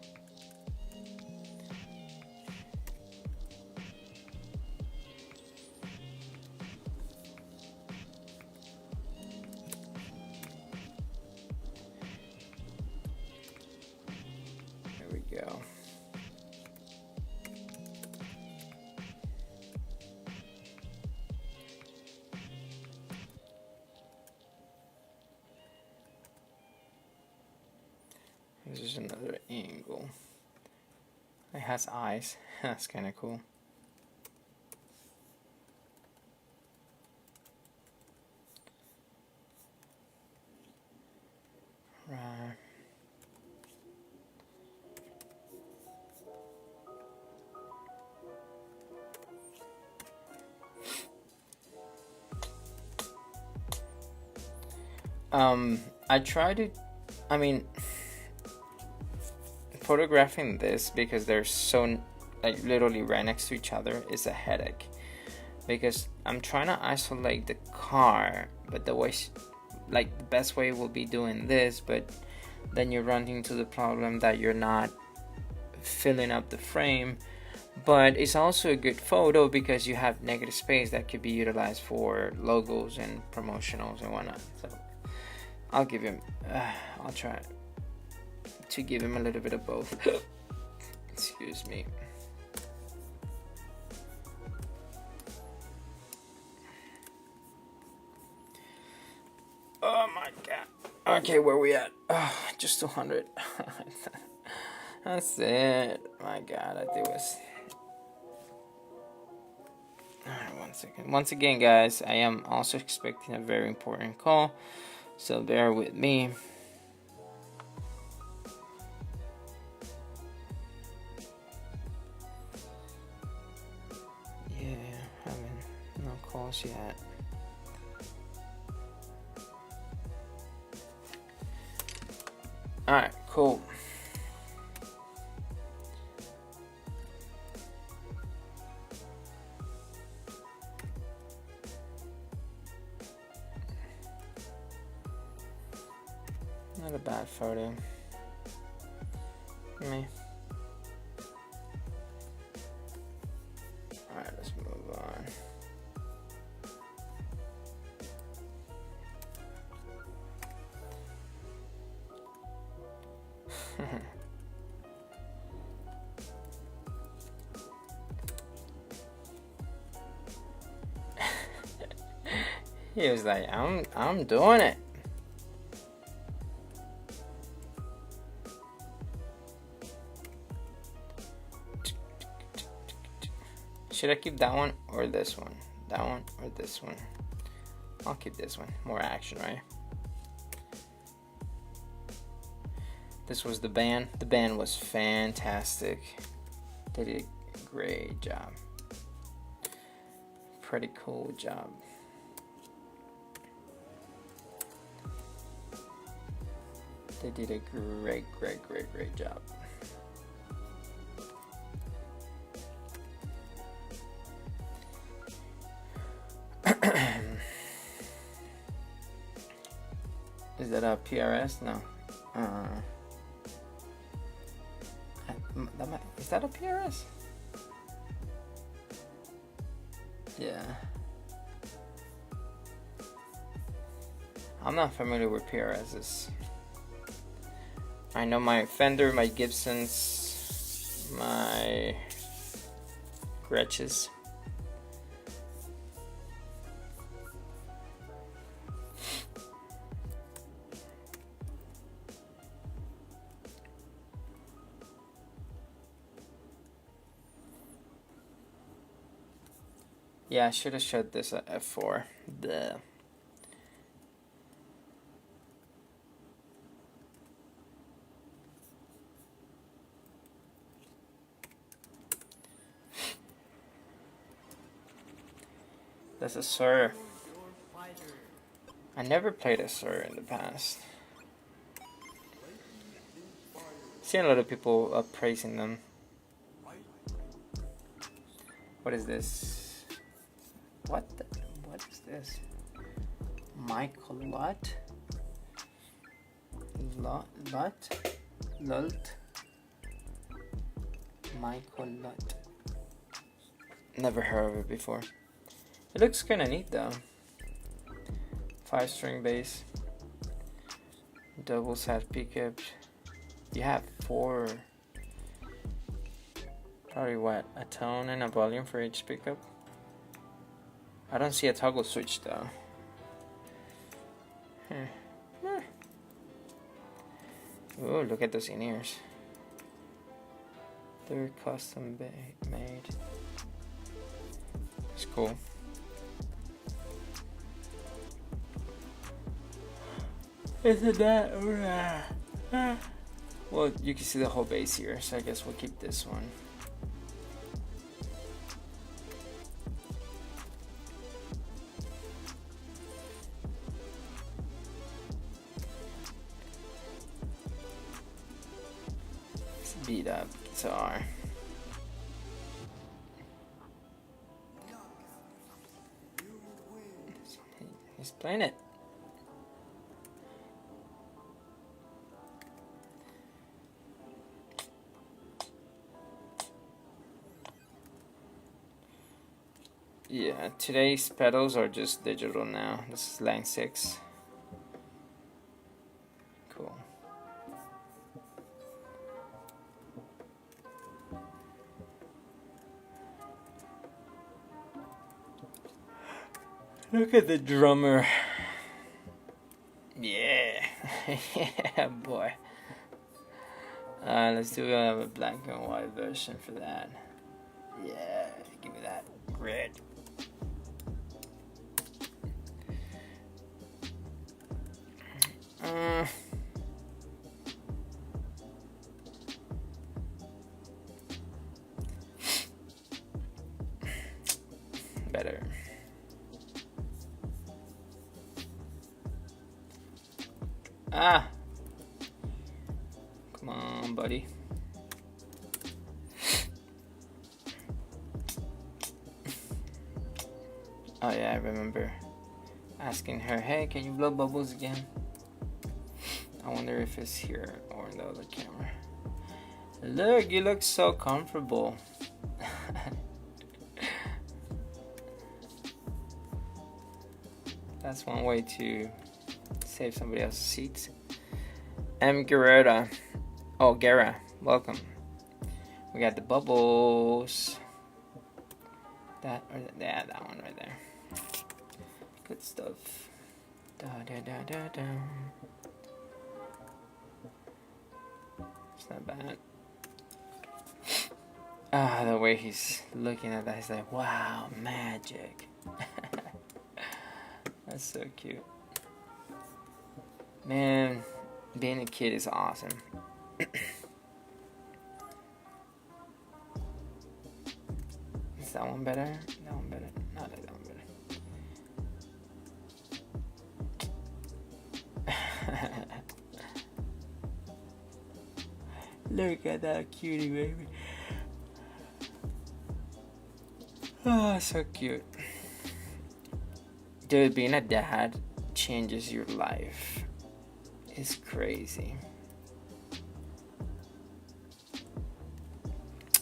Go. This is another angle. It has eyes. That's kind of cool. Right. I try to, I mean, photographing this because they're so, like, literally right next to each other is a headache. Because I'm trying to isolate the car, but the way, like, the best way will be doing this, but then you run into the problem that you're not filling up the frame. But it's also a good photo because you have negative space that could be utilized for logos and promotionals and whatnot. So I'll give him, I'll try to give him a little bit of both. Excuse me. Oh my god. Okay, where we at? Oh, just 200. That's it. My god, I think it was... Alright, 1 second. Once again, guys, I am also expecting a very important call, so bear with me. Yeah, having no calls yet. Alright, cool. Not a bad photo. Me. Alright, let's move on. He was like, I'm doing it. Should I keep that one or this one? That one or this one? I'll keep this one. More action, right? This was the band. The band was fantastic. They did a great job. Pretty cool job. They did a great job. Is that a PRS? No. Is that a PRS? Yeah. I'm not familiar with PRSs. I know my Fender, my Gibsons, my Gretches. Yeah, I should have showed this at f4. Duh. That's a Sir. I never played a Sir in the past. Seen a lot of people praising them. What is this? What is this? Michael Lot? Lult? Michael Lot. Never heard of it before. It looks kinda neat though. 5-string bass. Double side pickup. You have 4. Probably what? A tone and a volume for each pickup. I don't see a toggle switch though. Ooh, look at those in-ears. They're custom made. It's cool. Isn't that? Well, you can see the whole bass here, so I guess we'll keep this one. Beat up guitar. He's playing it. Yeah, today's pedals are just digital now. This is line 6. Cool. Look at the drummer. Yeah. Yeah, boy. Let's do a black and white version for that. Yeah, give me that red. better. Ah! Come on, buddy. Oh yeah, I remember asking her, hey, can you blow bubbles again? I wonder if it's here or in the other camera. Look, you look so comfortable. That's one way to save somebody else's seats. M. Guerrera. Oh, Guerra, welcome. We got the bubbles. That one right there. Good stuff. Da da da da da. It's not bad. Ah, the way he's looking at that, he's like, wow, magic. That's so cute. Man, being a kid is awesome. Is that one better? That one better? No, that one better. Look at that cutie, baby. Oh, so cute. Dude, being a dad changes your life. It's crazy.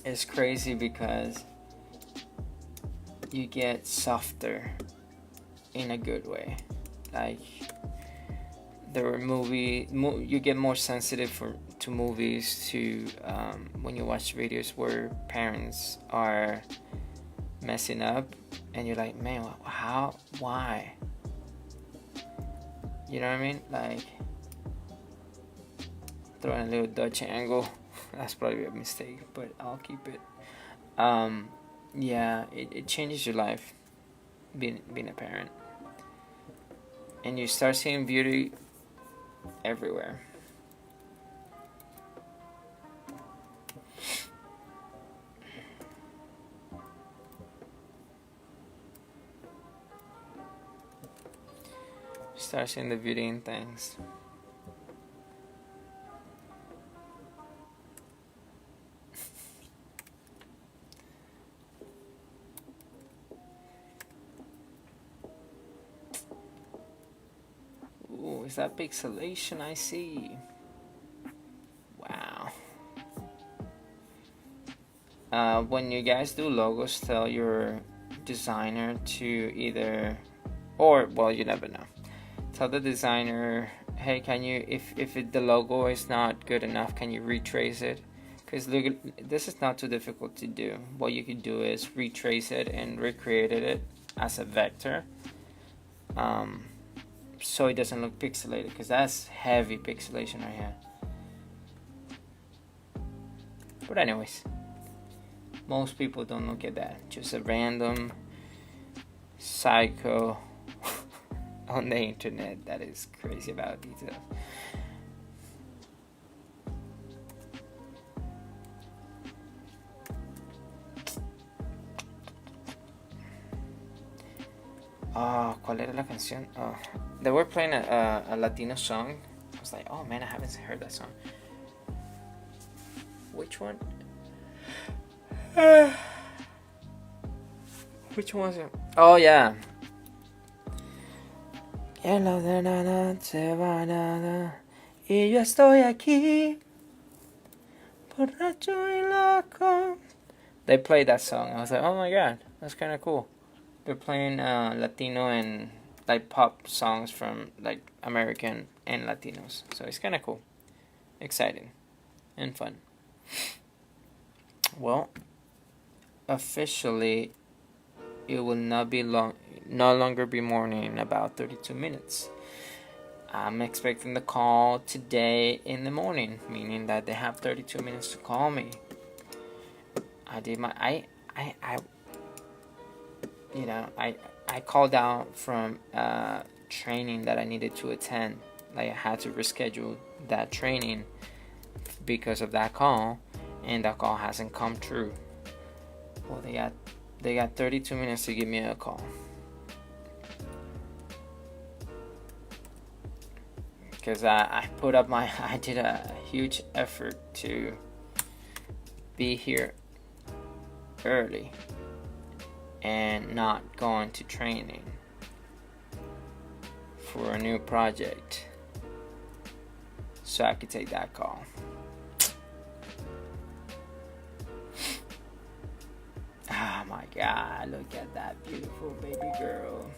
It's crazy because you get softer in a good way. Like, you get more sensitive to movies, to when you watch videos where parents are messing up, and you're like, man, how, why? You know what I mean? Like, throwing a little Dutch angle. That's probably a mistake, but I'll keep it. Yeah, it changes your life, being a parent, and you start seeing beauty everywhere. Start seeing the beauty in things. Ooh, is that pixelation I see? Wow. When you guys do logos, tell your designer to either, or, well, you never know. Tell the designer, hey, can you, if the logo is not good enough, can you retrace it? Because look, this is not too difficult to do. What you can do is retrace it and recreate it as a vector, so it doesn't look pixelated, because that's heavy pixelation right here. But anyways, most people don't look at that. Just a random psycho on the internet that is crazy about details. Oh, ¿cuál era la canción? Oh, they were playing a Latino song. I was like, oh man, I haven't heard that song. Which one? Which one was it? Oh yeah. Y yo estoy aquí, borracho y loco. They played that song. I was like, oh my god, that's kind of cool. They're playing Latino and like pop songs from like American and Latinos. So it's kind of cool, exciting, and fun. Well, officially, it will no longer be morning in about 32 minutes. I'm expecting the call today in the morning, meaning that they have 32 minutes to call me. I did my I called out from training that I needed to attend. Like, I had to reschedule that training because of that call, and that call hasn't come true. Well, they got They got 32 minutes to give me a call. Because I put up my, I did a huge effort to be here early and not going to training for a new project so I could take that call. Oh my God, look at that beautiful baby girl.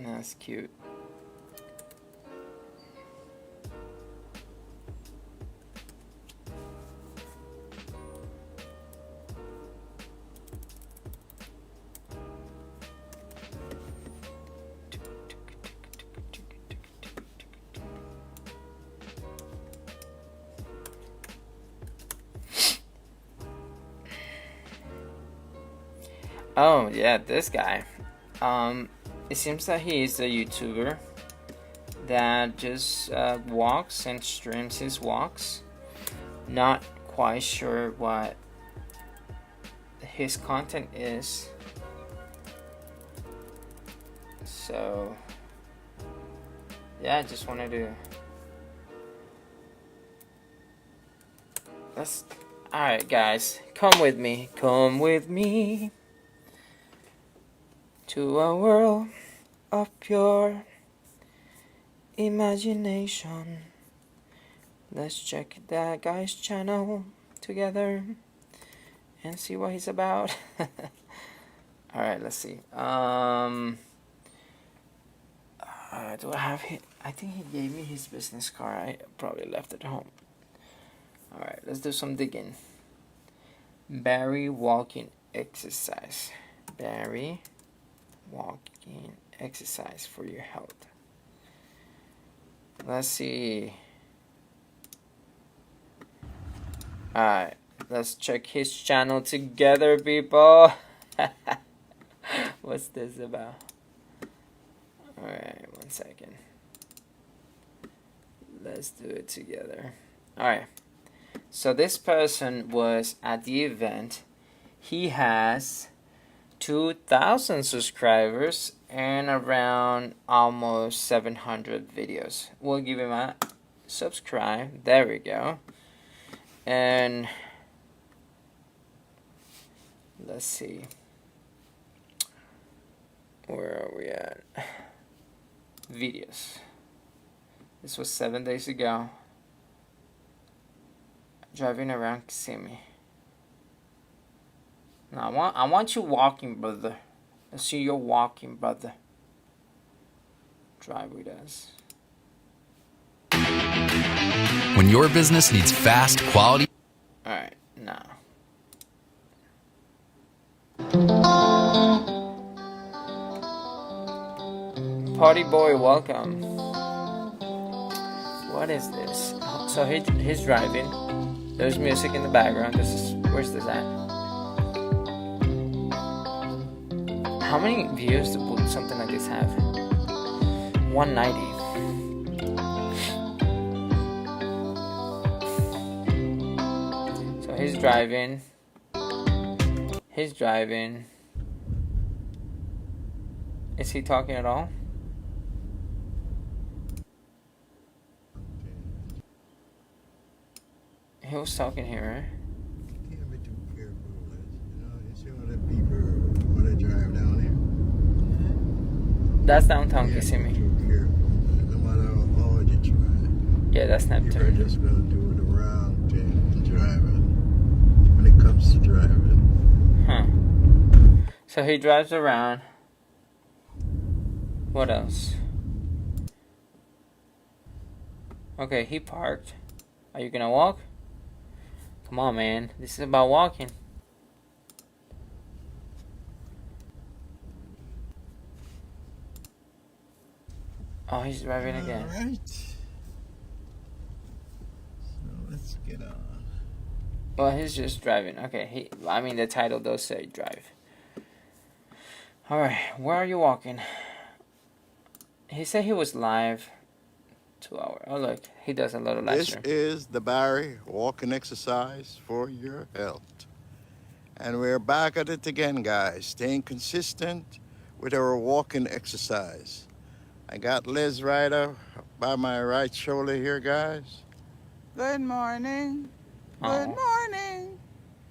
That's cute. Oh yeah, this guy. It seems that he is a YouTuber that just walks and streams his walks. Not quite sure what his content is. So yeah, I just wanted to. Alright guys, come with me to a world of pure imagination. Let's check that guy's channel together and see what he's about. Alright, let's see. Do I have it? I think he gave me his business card. I probably left it at home. Alright, let's do some digging. Barry walking exercise. Barry walking exercise for your health. Let's see. Alright, let's check his channel together, people. What's this about? Alright, 1 second. Let's do it together. Alright. So this person was at the event. He has 2,000 subscribers and around almost 700 videos. We'll give him a subscribe. There we go. And let's see. Where are we at? Videos. This was 7 days ago. Driving around Kissimmee. Now I want you walking, brother. Let's see you walking, brother. Drive with us. When your business needs fast, quality. Alright, now. Party boy, welcome. What is this? So he's driving. There's music in the background. Where's this at? How many views would something like this have? 190. So he's driving. Is he talking at all? He was talking here, right? Can't be too careful. You see all that people when they drive down here? That's downtown Kissimmee. Too careful. No matter how hard you try. Yeah, that's You better Neptune. just gonna do it around to driving. When it comes to driving. Huh. So he drives around. What else? Okay, he parked. Are you gonna walk? Come on, man. This is about walking. Oh, he's driving again. All right. So let's get on. Well, he's just driving. Okay, I mean, the title does say drive. Alright, where are you walking? He said he was live 2 hours. Oh, look, he does a lot of live This stream. is the Barry walking exercise for your health. And we're back at it again, guys, staying consistent with our walking exercise. I got Liz Ryder by my right shoulder here, guys. Good morning. Good Aw. morning.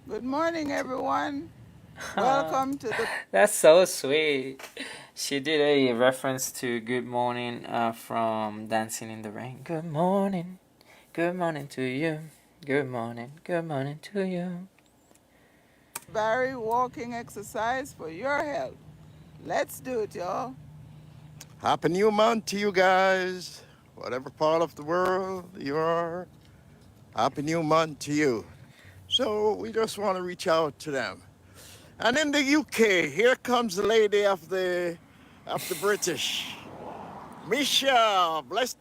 Good morning, everyone. Welcome to the That's so sweet. She did a reference to Good Morning from Dancing in the Rain. Good morning to you. Good morning to you. Barry walking exercise for your health. Let's do it, y'all. Happy New Month to you guys, whatever part of the world you are. Happy New Month to you. So we just want to reach out to them. And in the UK, here comes the lady of the British, Michelle. Bless.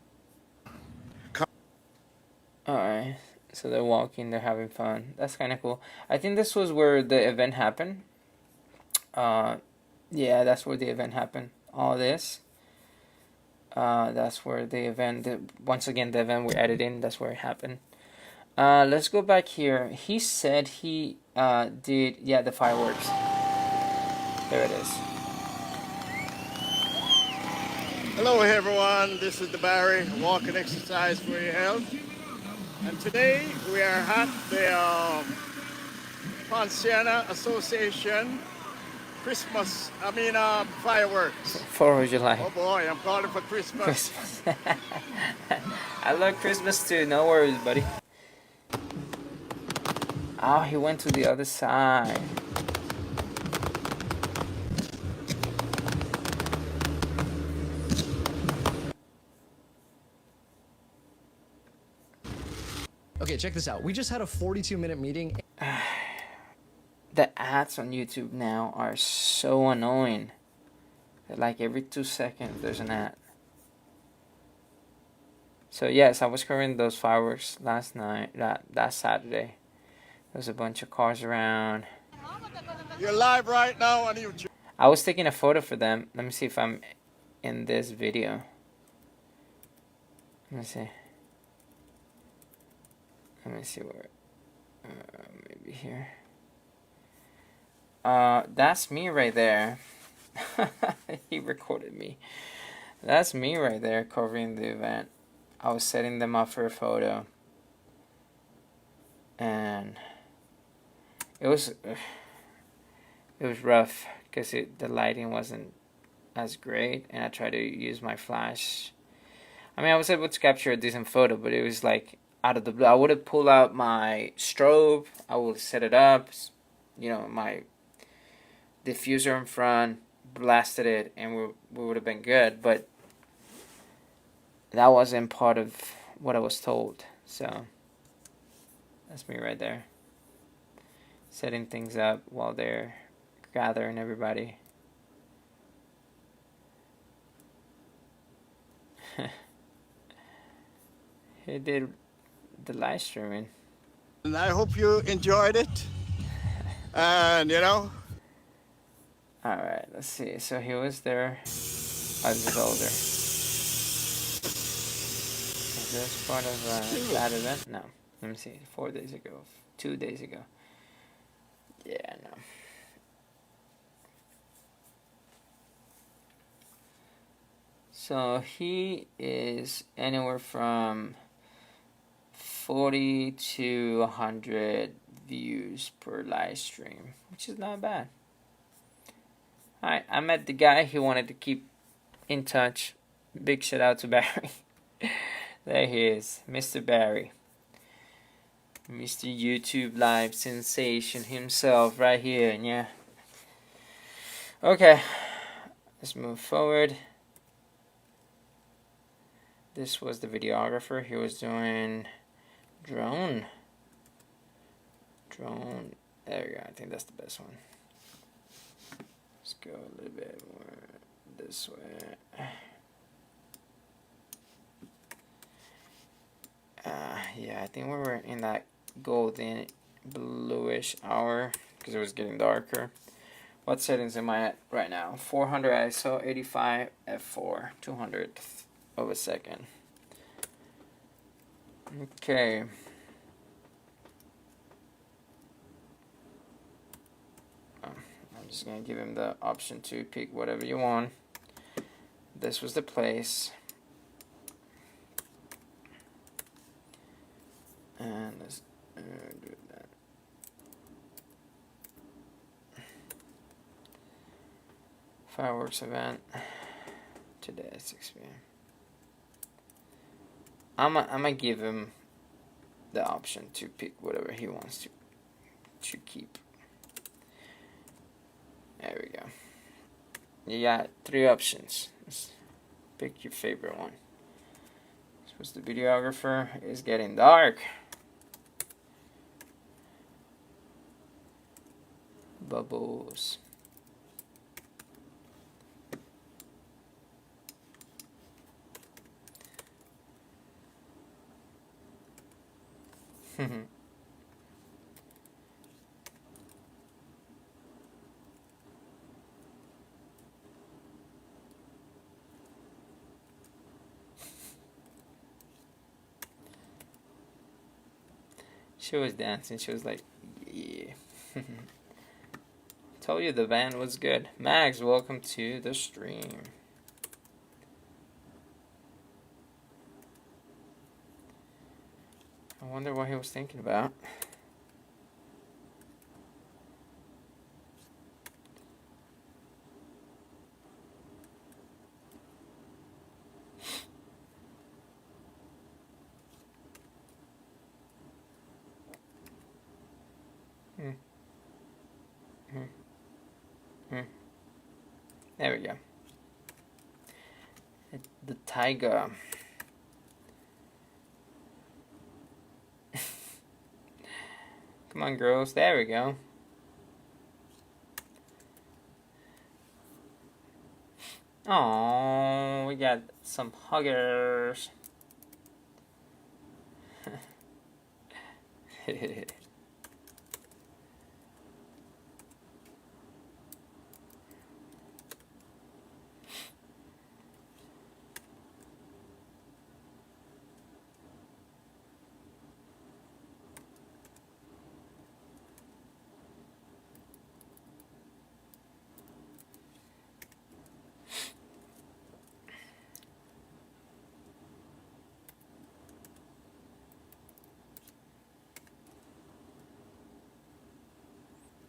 Alright, so they're walking, they're having fun. That's kind of cool. I think this was where the event happened. Yeah, that's where the event happened. All this. That's where the event, once again, the event we're editing, that's where it happened. Let's go back here. He said he did, yeah, the fireworks. There it is. Hello, everyone. This is the Barry walking exercise for your health. And today we are at the Poinciana Association fireworks. 4th of July. Oh boy, I'm calling for Christmas. Christmas. I love Christmas too. No worries, buddy. Oh, he went to the other side. Okay, check this out. We just had a 42-minute meeting. The ads on YouTube now are so annoying. Like every 2 seconds there's an ad. So yes, I was covering those fireworks last night, that Saturday. There's a bunch of cars around. You're live right now on YouTube. I was taking a photo for them. Let me see if I'm in this video. Let me see. Let me see where. Maybe here. That's me right there. He recorded me. That's me right there covering the event. I was setting them up for a photo. And it was rough because the lighting wasn't as great, and I tried to use my flash. I mean, I was able to capture a decent photo, but it was like out of the blue. I would have pulled out my strobe, I would have set it up, you know, my diffuser in front, blasted it, and we would have been good, but that wasn't part of what I was told. So that's me right there, setting things up while they're gathering everybody. He did the live streaming. And I hope you enjoyed it. And you know. Alright, let's see. So he was there. I was older. Is this part of that event? No. Let me see. 4 days ago. 2 days ago. Yeah, no. So he is anywhere from 40 to 100 views per live stream, which is not bad. Alright, I met the guy. He wanted to keep in touch. Big shout out to Barry. There he is, Mr. Barry. Mr. YouTube Live sensation himself right here, yeah. Okay, let's move forward. This was the videographer. He was doing drone Drone. There we go. I think that's the best one. Let's go a little bit more this way. Yeah, I think we were in that golden bluish hour because it was getting darker. What settings am I at right now? 400 ISO, 85 f4, 200th of a second. Okay. I'm just gonna give him the option to pick whatever you want. This was the place. And let's do that. Fireworks event today at 6 p.m. I'm gonna give him the option to pick whatever he wants to keep. There we go. You got 3 options. Let's pick your favorite one. Suppose the videographer is getting dark. Bubbles. She was dancing. She was like, yeah. Told you the band was good. Max, welcome to the stream. I wonder what he was thinking about. There we go. The tiger. Come on, girls. There we go. Oh, we got some huggers.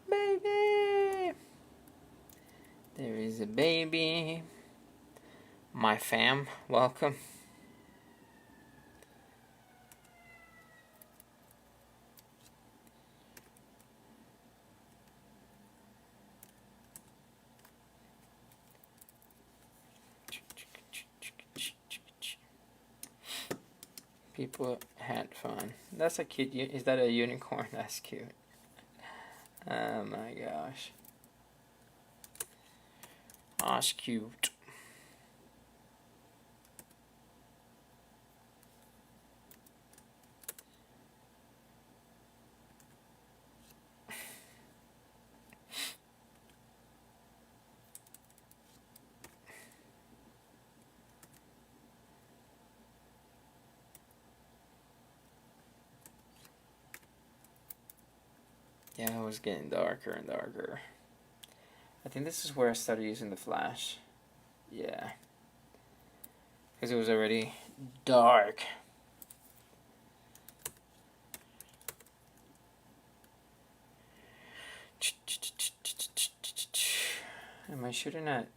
Baby, there is a baby. My fam, welcome. People had fun. That's a cute. Is that a unicorn? That's cute. Oh my gosh. That's cute. Yeah, it was getting darker and darker. I think this is where I started using the flash. Yeah. Because it was already dark. Am I shooting at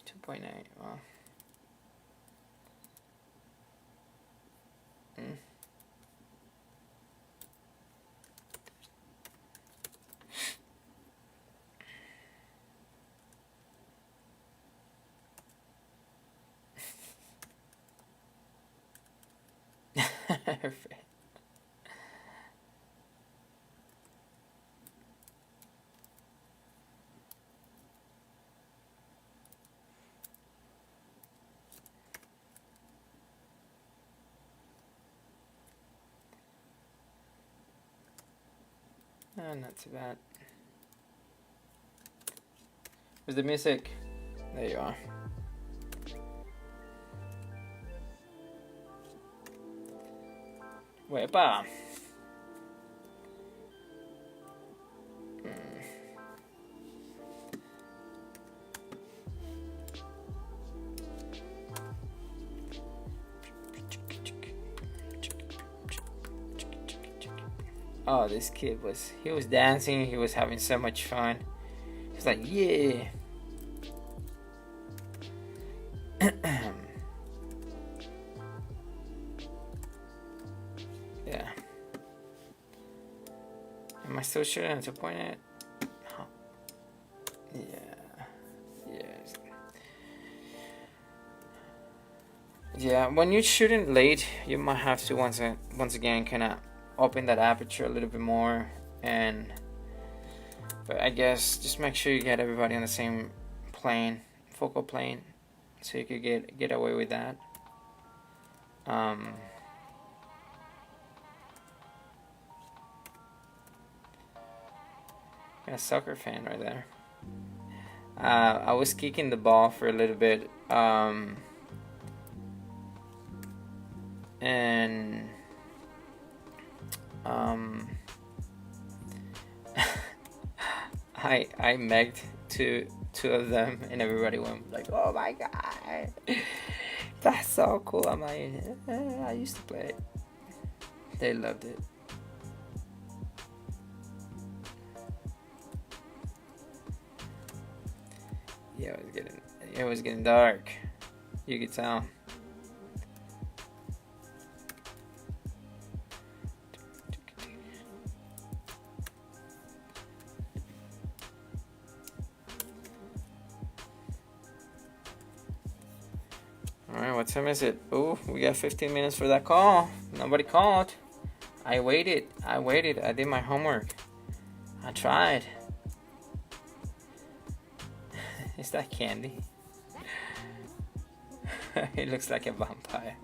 2.8? Well. Not too bad. Where's the music? There you are. Wepa. Oh, this kid he was dancing, he was having so much fun. He's like, yeah. Yeah. Am I still shooting at 2.8? Huh. Yeah. Yes. Yeah, when you're shooting late, you might have to once again kind of open that aperture a little bit more, but I guess just make sure you get everybody on the same plane, focal plane, so you could get away with that. A soccer fan right there. I was kicking the ball for a little bit, and I megged two of them, and everybody went like, "Oh my god, that's so cool!" I'm like, I used to play it. They loved it. Yeah, it was getting dark. You could tell. Alright, what time is it? Oh, we got 15 minutes for that call. Nobody called. I waited. I did my homework. I tried. Is that candy? It looks like a vampire.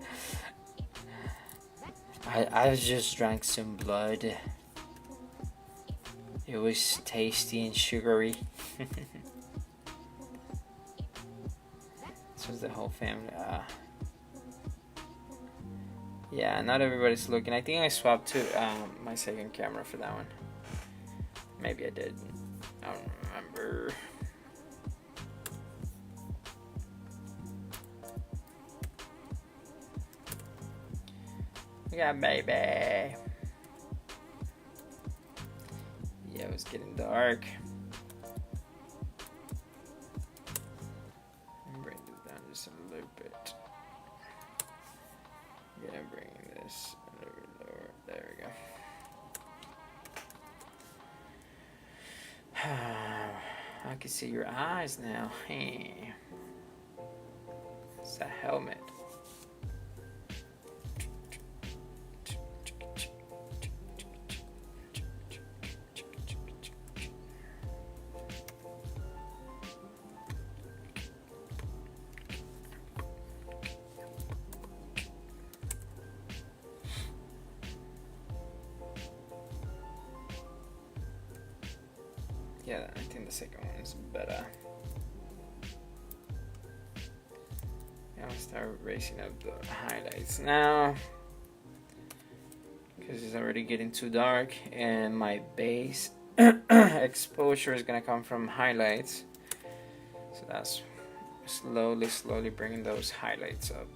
I just drank some blood. It was tasty and sugary. This was the whole family. Yeah, not everybody's looking. I think I swapped to my second camera for that one. Maybe I did. I don't remember. Yeah, baby. Yeah, it was getting dark. Bring this down just a little bit. Yeah, bringing this a little bit lower. There we go. I can see your eyes now. Hey, it's a helmet. Yeah, I think the second one is better. Yeah, I'll start raising up the highlights now, because it's already getting too dark, and my base exposure is gonna come from highlights. So that's slowly bringing those highlights up.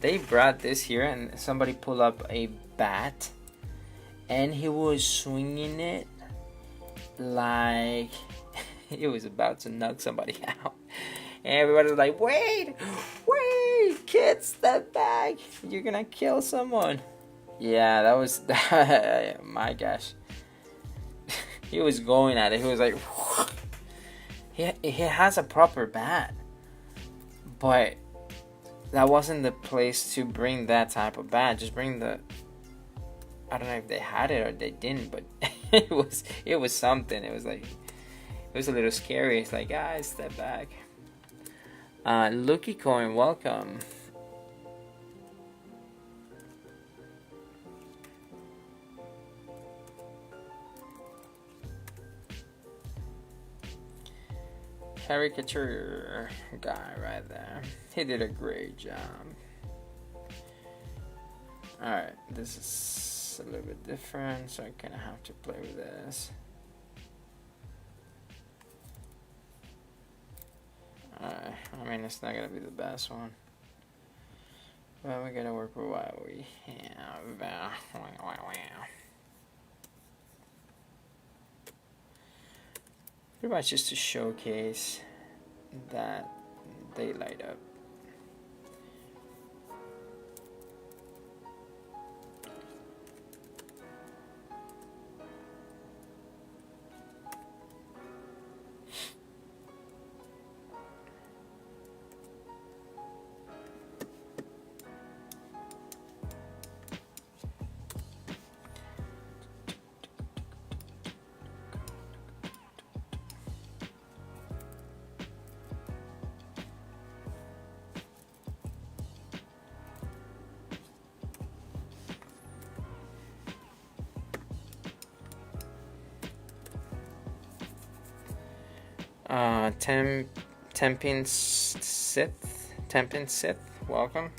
They brought this here, and somebody pulled up a bat, and he was swinging it like he was about to knock somebody out. And everybody was like, wait, kid, step back. You're gonna kill someone. Yeah, that was, my gosh. He was going at it. He was like, he has a proper bat. But that wasn't the place to bring that type of band. Just bring the, I don't know if they had it or they didn't, but it was something. It was like, it was a little scary. It's like, guys, step back. Lucky Coin, welcome. Caricature guy right there. He did a great job. Alright, this is a little bit different, so I kind of have to play with this. Alright, I mean, it's not going to be the best one. But we got to work with what we have. Pretty much just to showcase that they light up. Tempin Sith, welcome.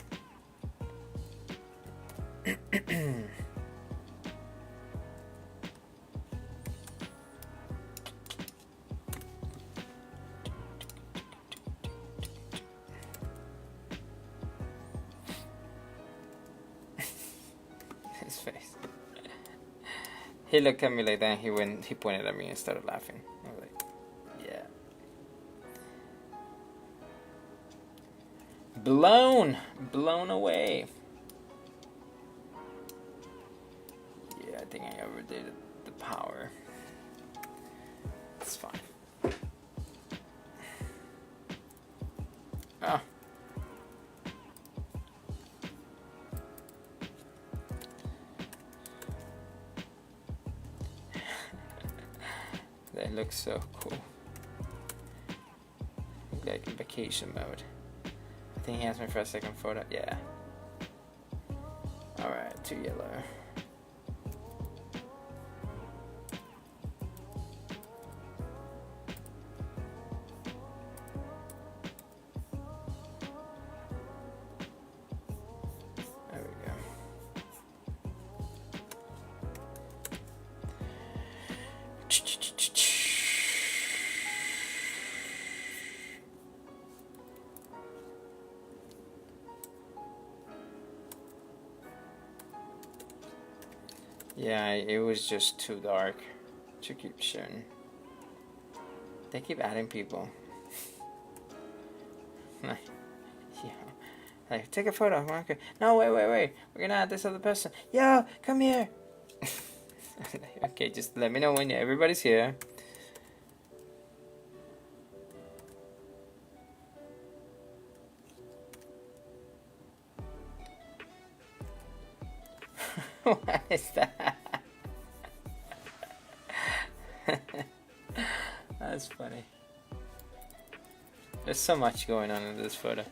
His face. He looked at me like that. He pointed at me and started laughing. I was like, yeah. Blown away. Yeah, I think I overdid the power. It's fine. Oh. That looks so cool. Like in vacation mode. I think he asked me for a second photo. Yeah. Alright, 2 yellow. There we go. Yeah, it was just too dark to keep shooting. They keep adding people. Yeah. Like, take a photo. Okay. No, wait. We're gonna add this other person. Yo, come here. Okay, just let me know when everybody's here. What is that? That's funny. There's so much going on in this photo.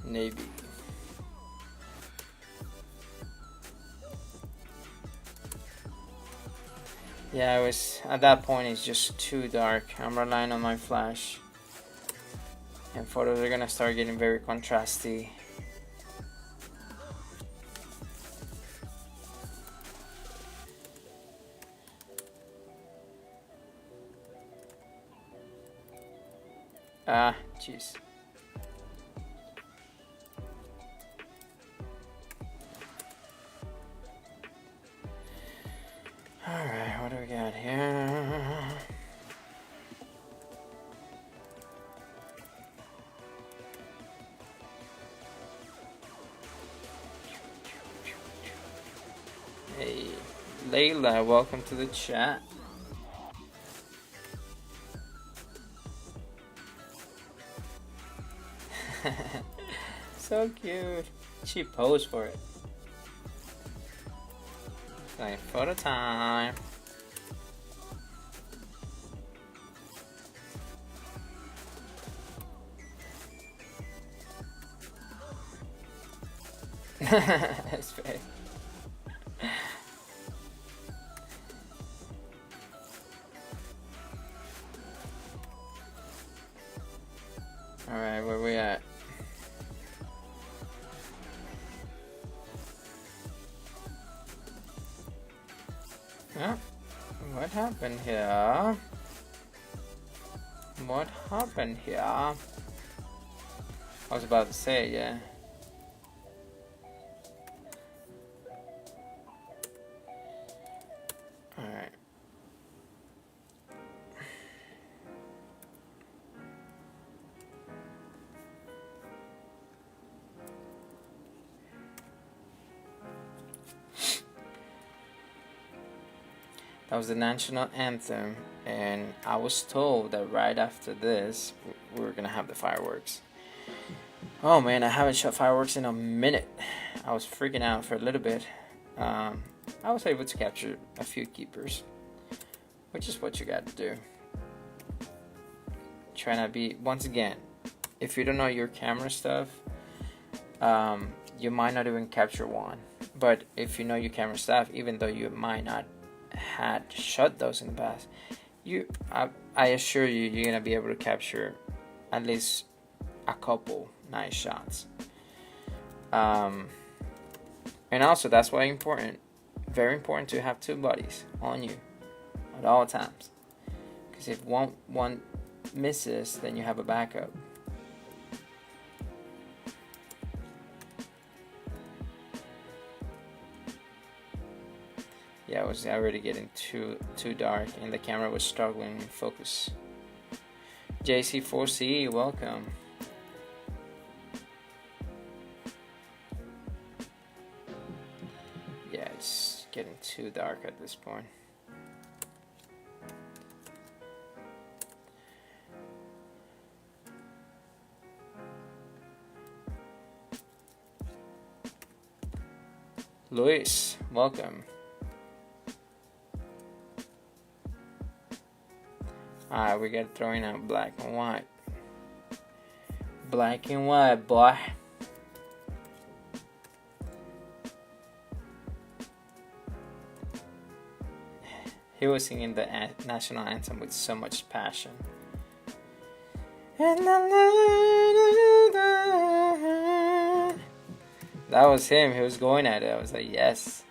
Navy. Yeah, it was at that point. It's just too dark. I'm relying on my flash, and photos are gonna start getting very contrasty. Ah, jeez. Alright, what do we got here? Layla, welcome to the chat. So cute. She posed for it. Like photo time. That's fake. Alright, where we at? Huh? What happened here? What happened here? I was about to say, yeah. Alright. That was the national anthem, and I was told that right after this, we were gonna have the fireworks. Oh man, I haven't shot fireworks in a minute. I was freaking out for a little bit. I was able to capture a few keepers, which is what you gotta do. Try not be, once again, if you don't know your camera stuff, you might not even capture one. But if you know your camera stuff, even though you might not had shot those in the past, I assure you, you're gonna be able to capture at least a couple nice shots. And also, that's why very important to have two buddies on you at all times, because if one misses, then you have a backup. Yeah, it was already getting too dark, and the camera was struggling in focus. JC4C, welcome. Yeah, it's getting too dark at this point. Luis, welcome. Alright, we got throwing out black and white. Black and white, boy. He was singing the national anthem with so much passion. That was him. He was going at it. I was like, yes.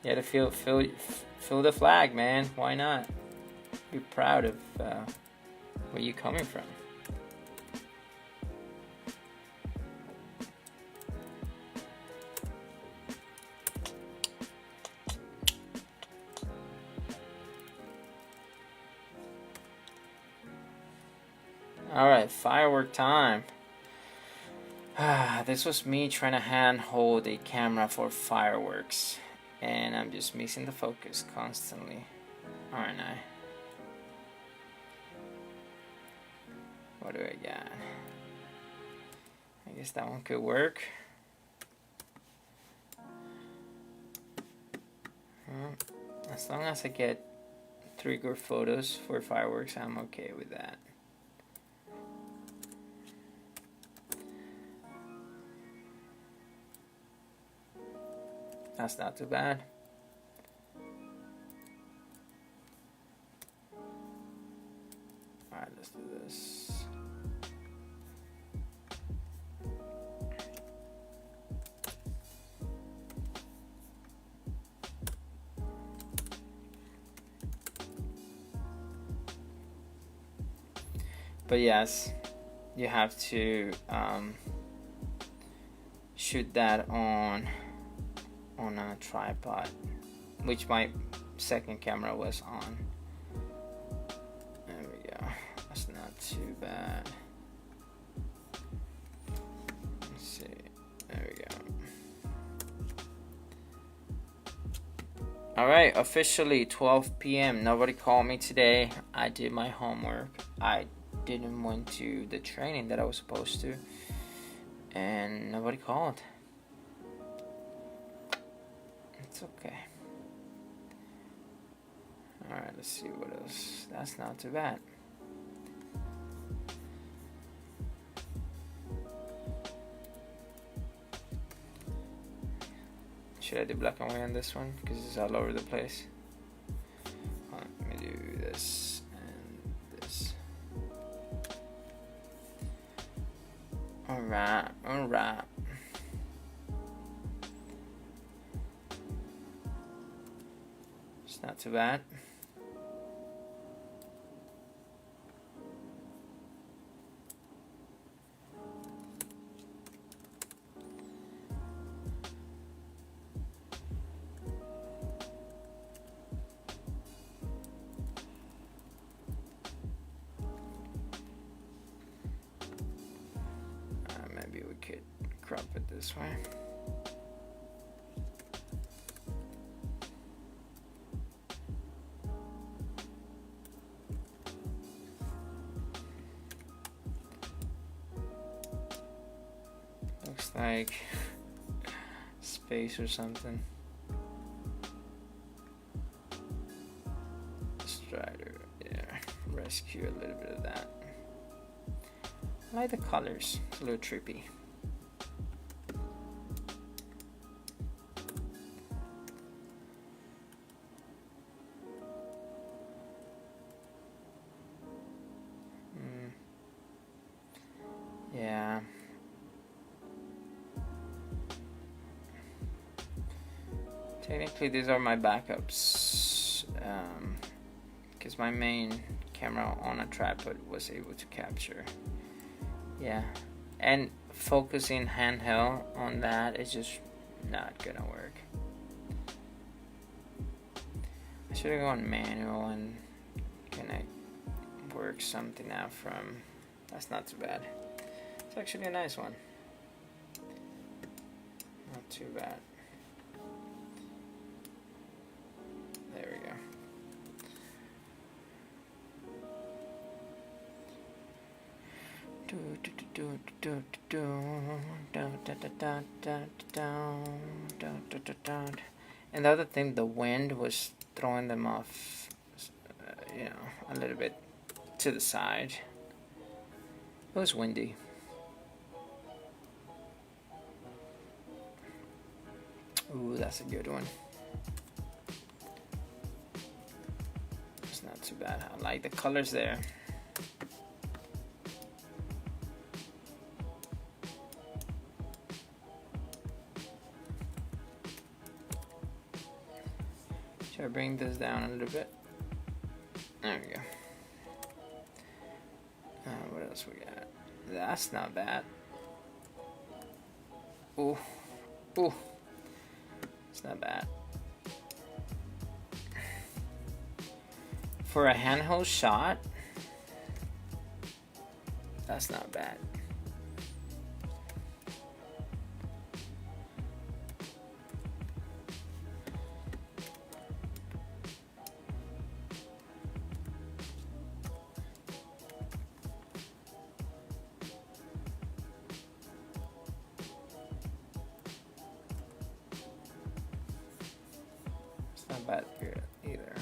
You had to feel the flag, man. Why not? Be proud of where you're coming from. Alright, firework time. This was me trying to handhold a camera for fireworks, and I'm just missing the focus constantly, aren't I? What do I got? I guess that one could work. As long as I get 3 good photos for fireworks, I'm okay with that. That's not too bad. Alright, let's do this. But yes, you have to shoot that on a tripod, which my second camera was on. There we go. That's not too bad. Let's see. There we go. All right, officially 12 p.m. Nobody called me today. I did my homework. I didn't went to the training that I was supposed to, and nobody called. It's okay. All right, let's see what else. That's not too bad. Should I do black and white on this one? Because it's all over the place. Let me do this and this. Alright, alright. It's not too bad. Maybe we could crop it this way. Looks like space or something. Let's try to rescue a little bit of that. I like the colors, it's a little trippy. Yeah. Technically these are my backups, because my main camera on a tripod was able to capture. Yeah, and focusing handheld on that is just not gonna work. I should have gone manual and kind of work something out from. That's not too bad. It's actually a nice one. Not too bad. There we go. And the other thing, the wind was throwing them off, a little bit to the side. It was windy. Ooh, that's a good one. It's not too bad. I like the colors there. Should I bring this down a little bit? There we go. What else we got? That's not bad. Ooh, ooh. It's not bad. For a handheld shot, that's not bad. It's not bad here either.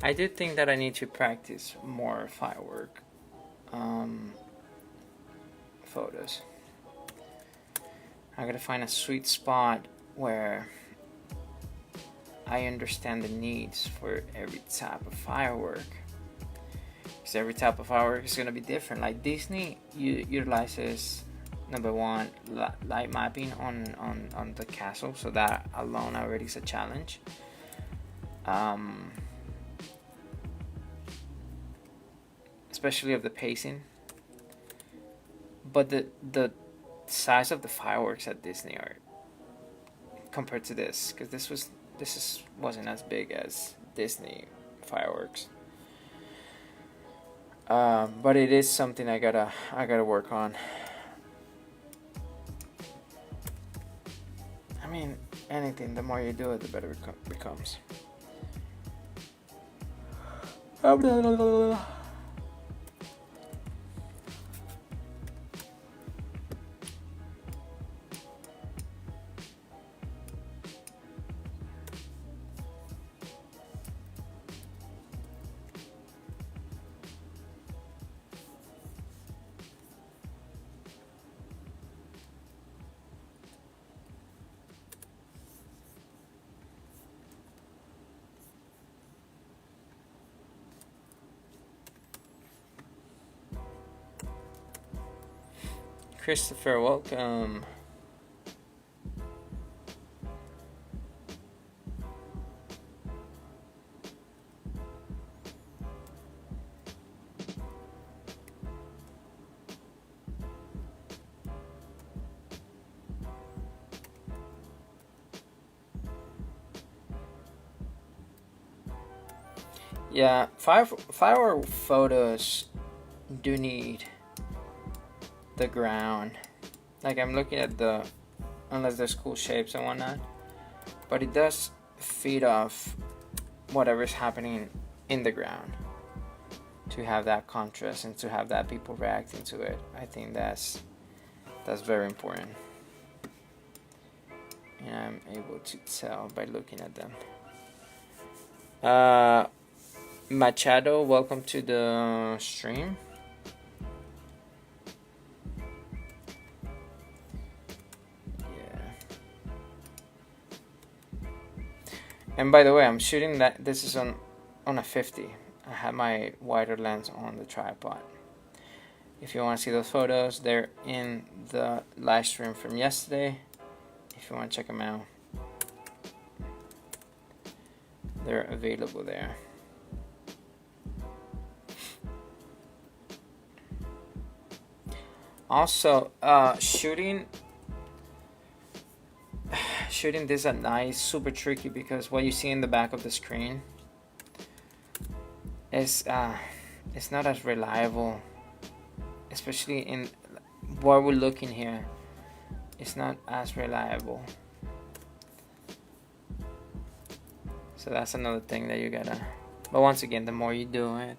I did think that I need to practice more firework photos. I gotta find a sweet spot where I understand the needs for every type of firework. Because every type of firework is gonna be different. Like Disney utilizes, number one, light mapping on the castle, so that alone already is a challenge. Especially of the pacing. But the size of the fireworks at Disney are compared to this, because wasn't as big as Disney fireworks. But it is something I gotta work on. I mean, anything, the more you do it, the better it becomes. Christopher, welcome. Yeah, firework photos do need the ground. Like, I'm looking at unless there's cool shapes and whatnot, but it does feed off whatever's happening in the ground to have that contrast and to have that people reacting to it. I think that's very important, and I'm able to tell by looking at them. Machado, welcome to the stream. And by the way, I'm shooting that. This is on a 50. I have my wider lens on the tripod. If you want to see those photos, they're in the live stream from yesterday. If you want to check them out, they're available there. Also, shooting this at night is super tricky because what you see in the back of the screen is it's not as reliable, especially in what we're looking here. It's not as reliable, so that's another thing that you gotta. But once again, the more you do it,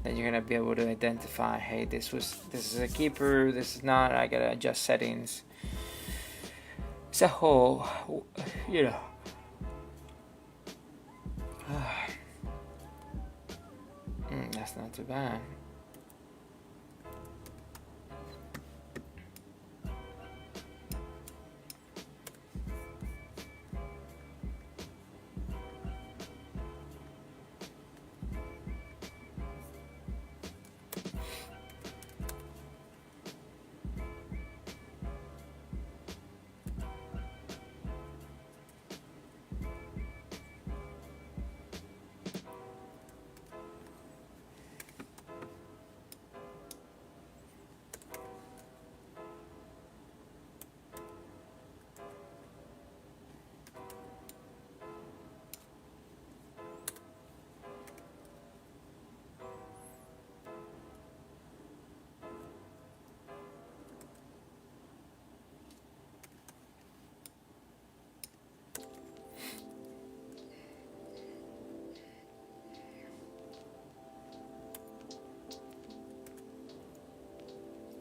then you're gonna be able to identify, hey, this is a keeper, this is not. I gotta adjust settings. It's a whole, you know. That's not too bad.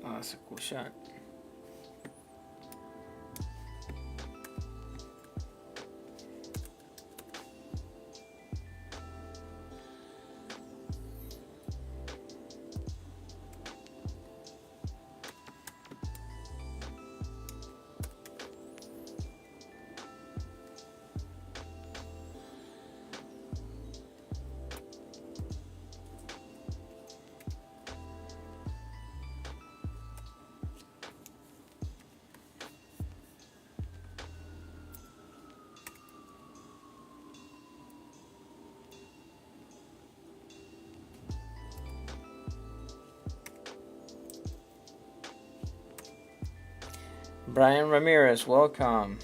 Oh, that's a cool shot. Brian Ramirez, welcome.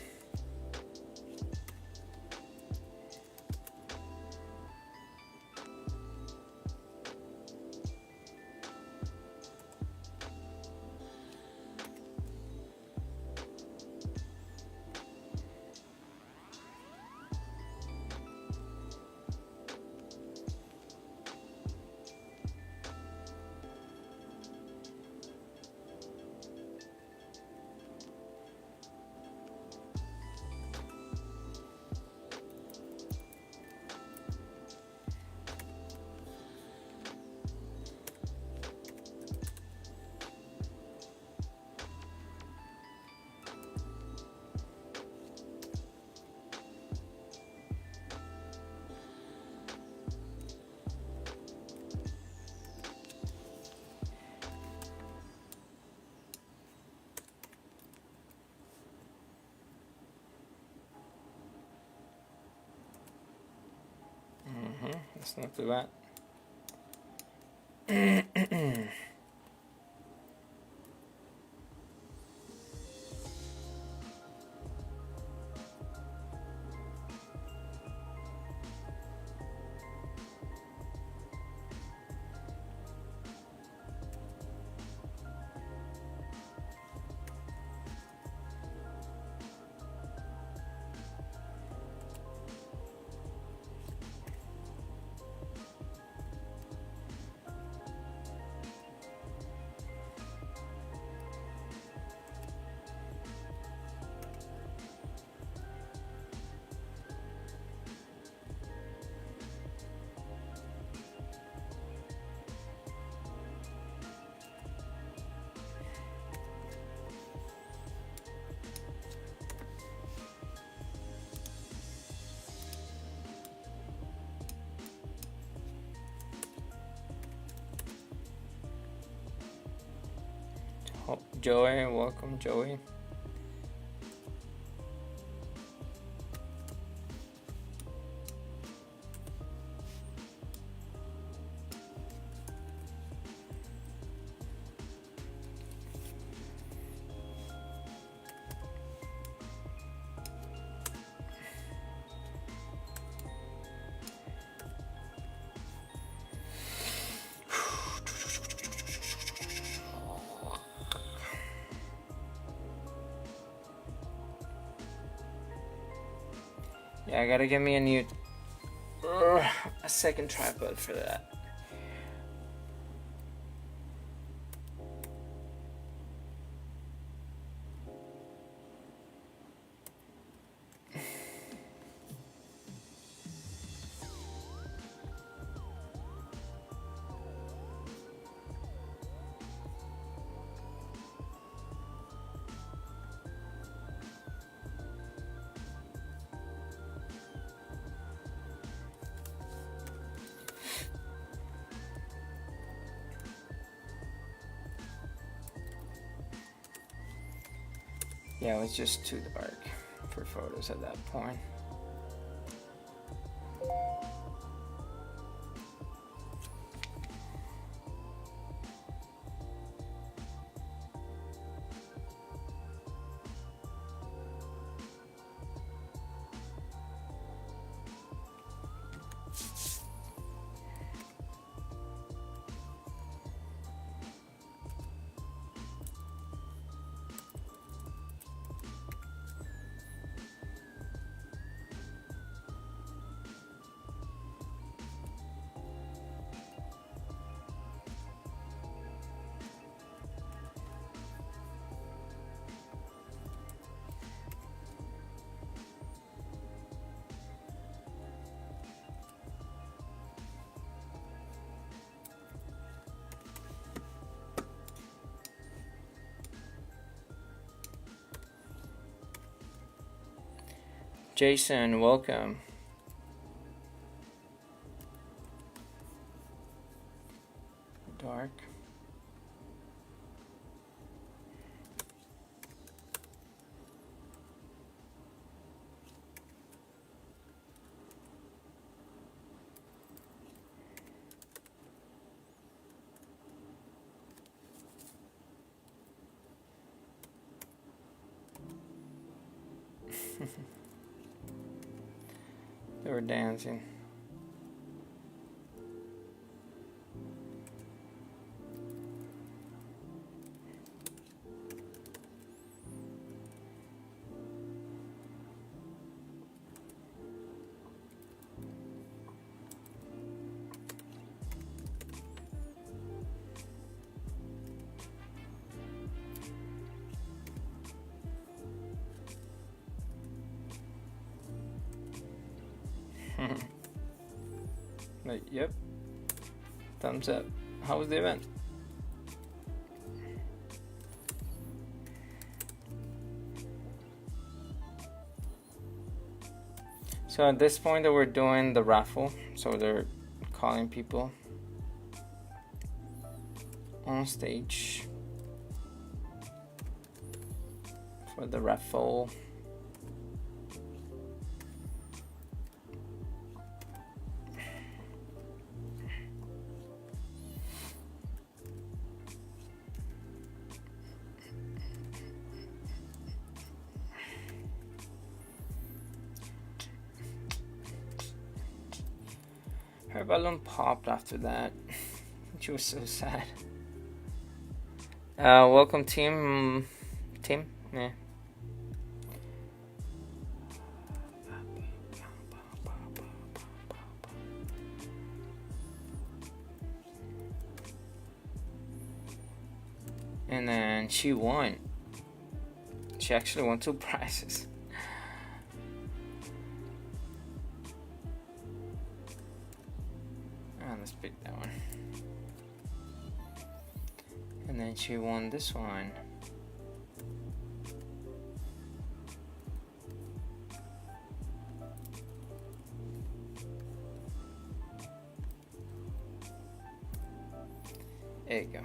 Let's not do that. Joey, welcome, Joey. Yeah, I gotta get me a second tripod for that. Yeah, it was just too dark for photos at that point. Jason, welcome. Dark. They were dancing. But yep, thumbs up. How was the event? So at this point that we're doing the raffle, so they're calling people on stage for the raffle. Her balloon popped after that. She was so sad. Welcome team. Team? Yeah. And then she won. She actually won 2 prizes. Let's pick that one. And then she won this one. There you go.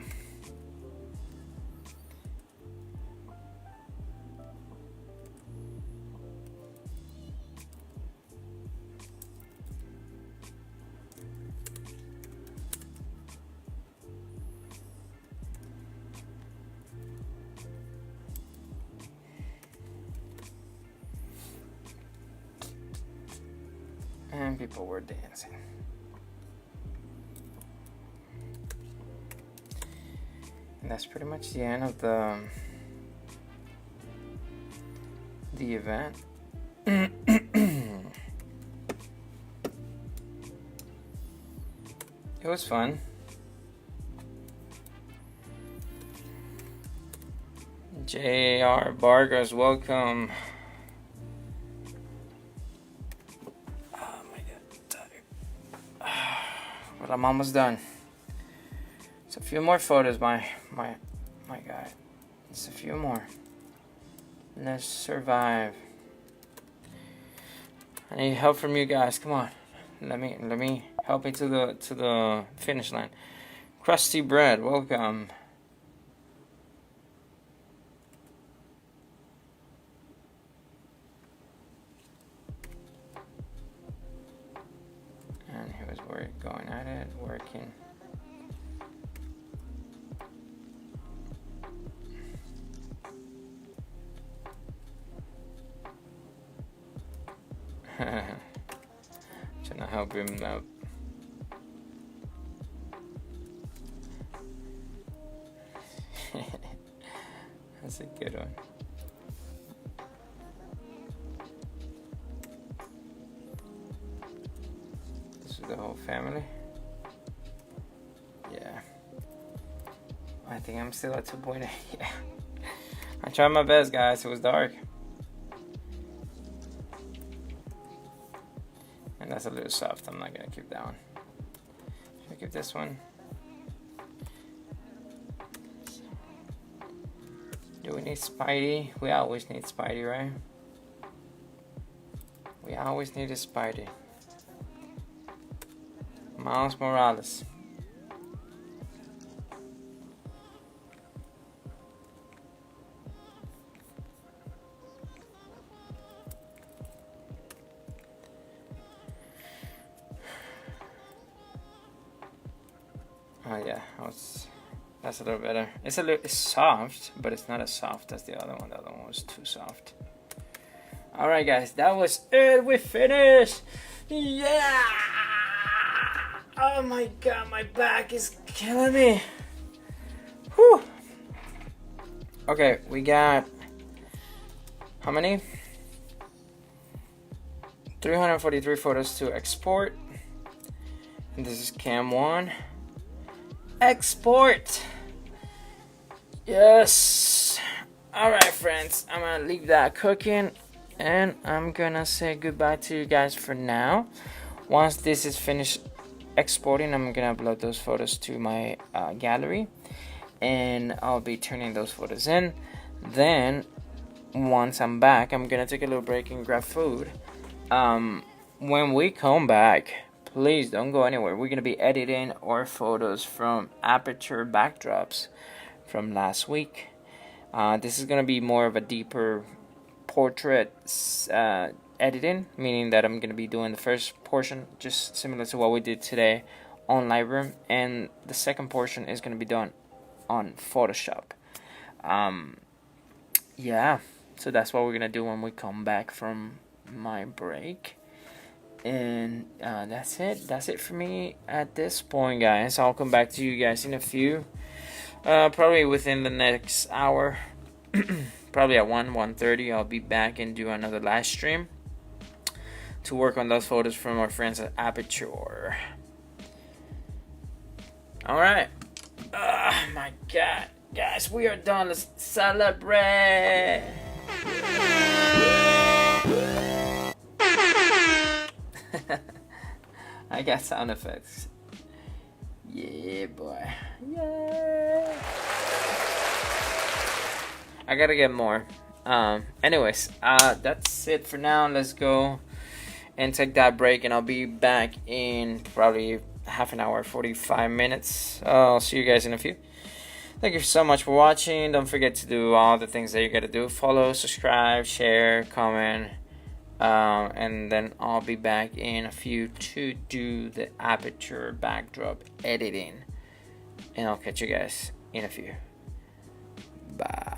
And people were dancing. And that's pretty much the end of the event. It was fun. J.R. Vargas, welcome. Oh my god, tired. But I'm almost done. It's a few more photos, my guy. It's a few more. Let's survive. I need help from you guys. Come on, let me help me to the finish line. Crusty Bread, welcome. And here was where going at it, working. Trying to help him out. That's a good one. This is the whole family. Yeah. I think I'm still at 2.8. Yeah. I tried my best, guys. It was dark. And that's a little soft. I'm not gonna keep that one. Should I keep this one? Do we need Spidey? We always need Spidey, right? We always need a Spidey. Miles Morales. Oh yeah, that's a little better. It's soft, but it's not as soft as the other one. The other one was too soft. All right, guys, that was it. We finished. Yeah. Oh my god, my back is killing me. Whew. Okay, we got how many? 343 photos to export. And this is cam 1. Export. Yes. All right, friends, I'm gonna leave that cooking and I'm gonna say goodbye to you guys for now. Once this is finished exporting, I'm gonna upload those photos to my gallery and I'll be turning those photos in. Then once I'm back, I'm gonna take a little break and grab food. When we come back, please don't go anywhere. We're going to be editing our photos from aperture backdrops from last week. This is going to be more of a deeper portrait editing, meaning that I'm going to be doing the first portion just similar to what we did today on Lightroom, and the second portion is going to be done on Photoshop. Yeah, so that's what we're going to do when we come back from my break. And that's it for me at this point, guys. I'll come back to you guys in a few, probably within the next hour. Probably at 1:30 I'll be back and do another live stream to work on those photos from our friends at Aperture. Alright. Oh my god, guys, we are done. Let's celebrate. I got sound effects. Yeah, boy. Yeah. I gotta get more. Anyways, that's it for now. Let's go and take that break, and I'll be back in probably half an hour, 45 minutes. I'll see you guys in a few. Thank you so much for watching. Don't forget to do all the things that you gotta do. Follow, subscribe, share, comment. And then I'll be back in a few to do the Aperture backdrop editing. And I'll catch you guys in a few. Bye.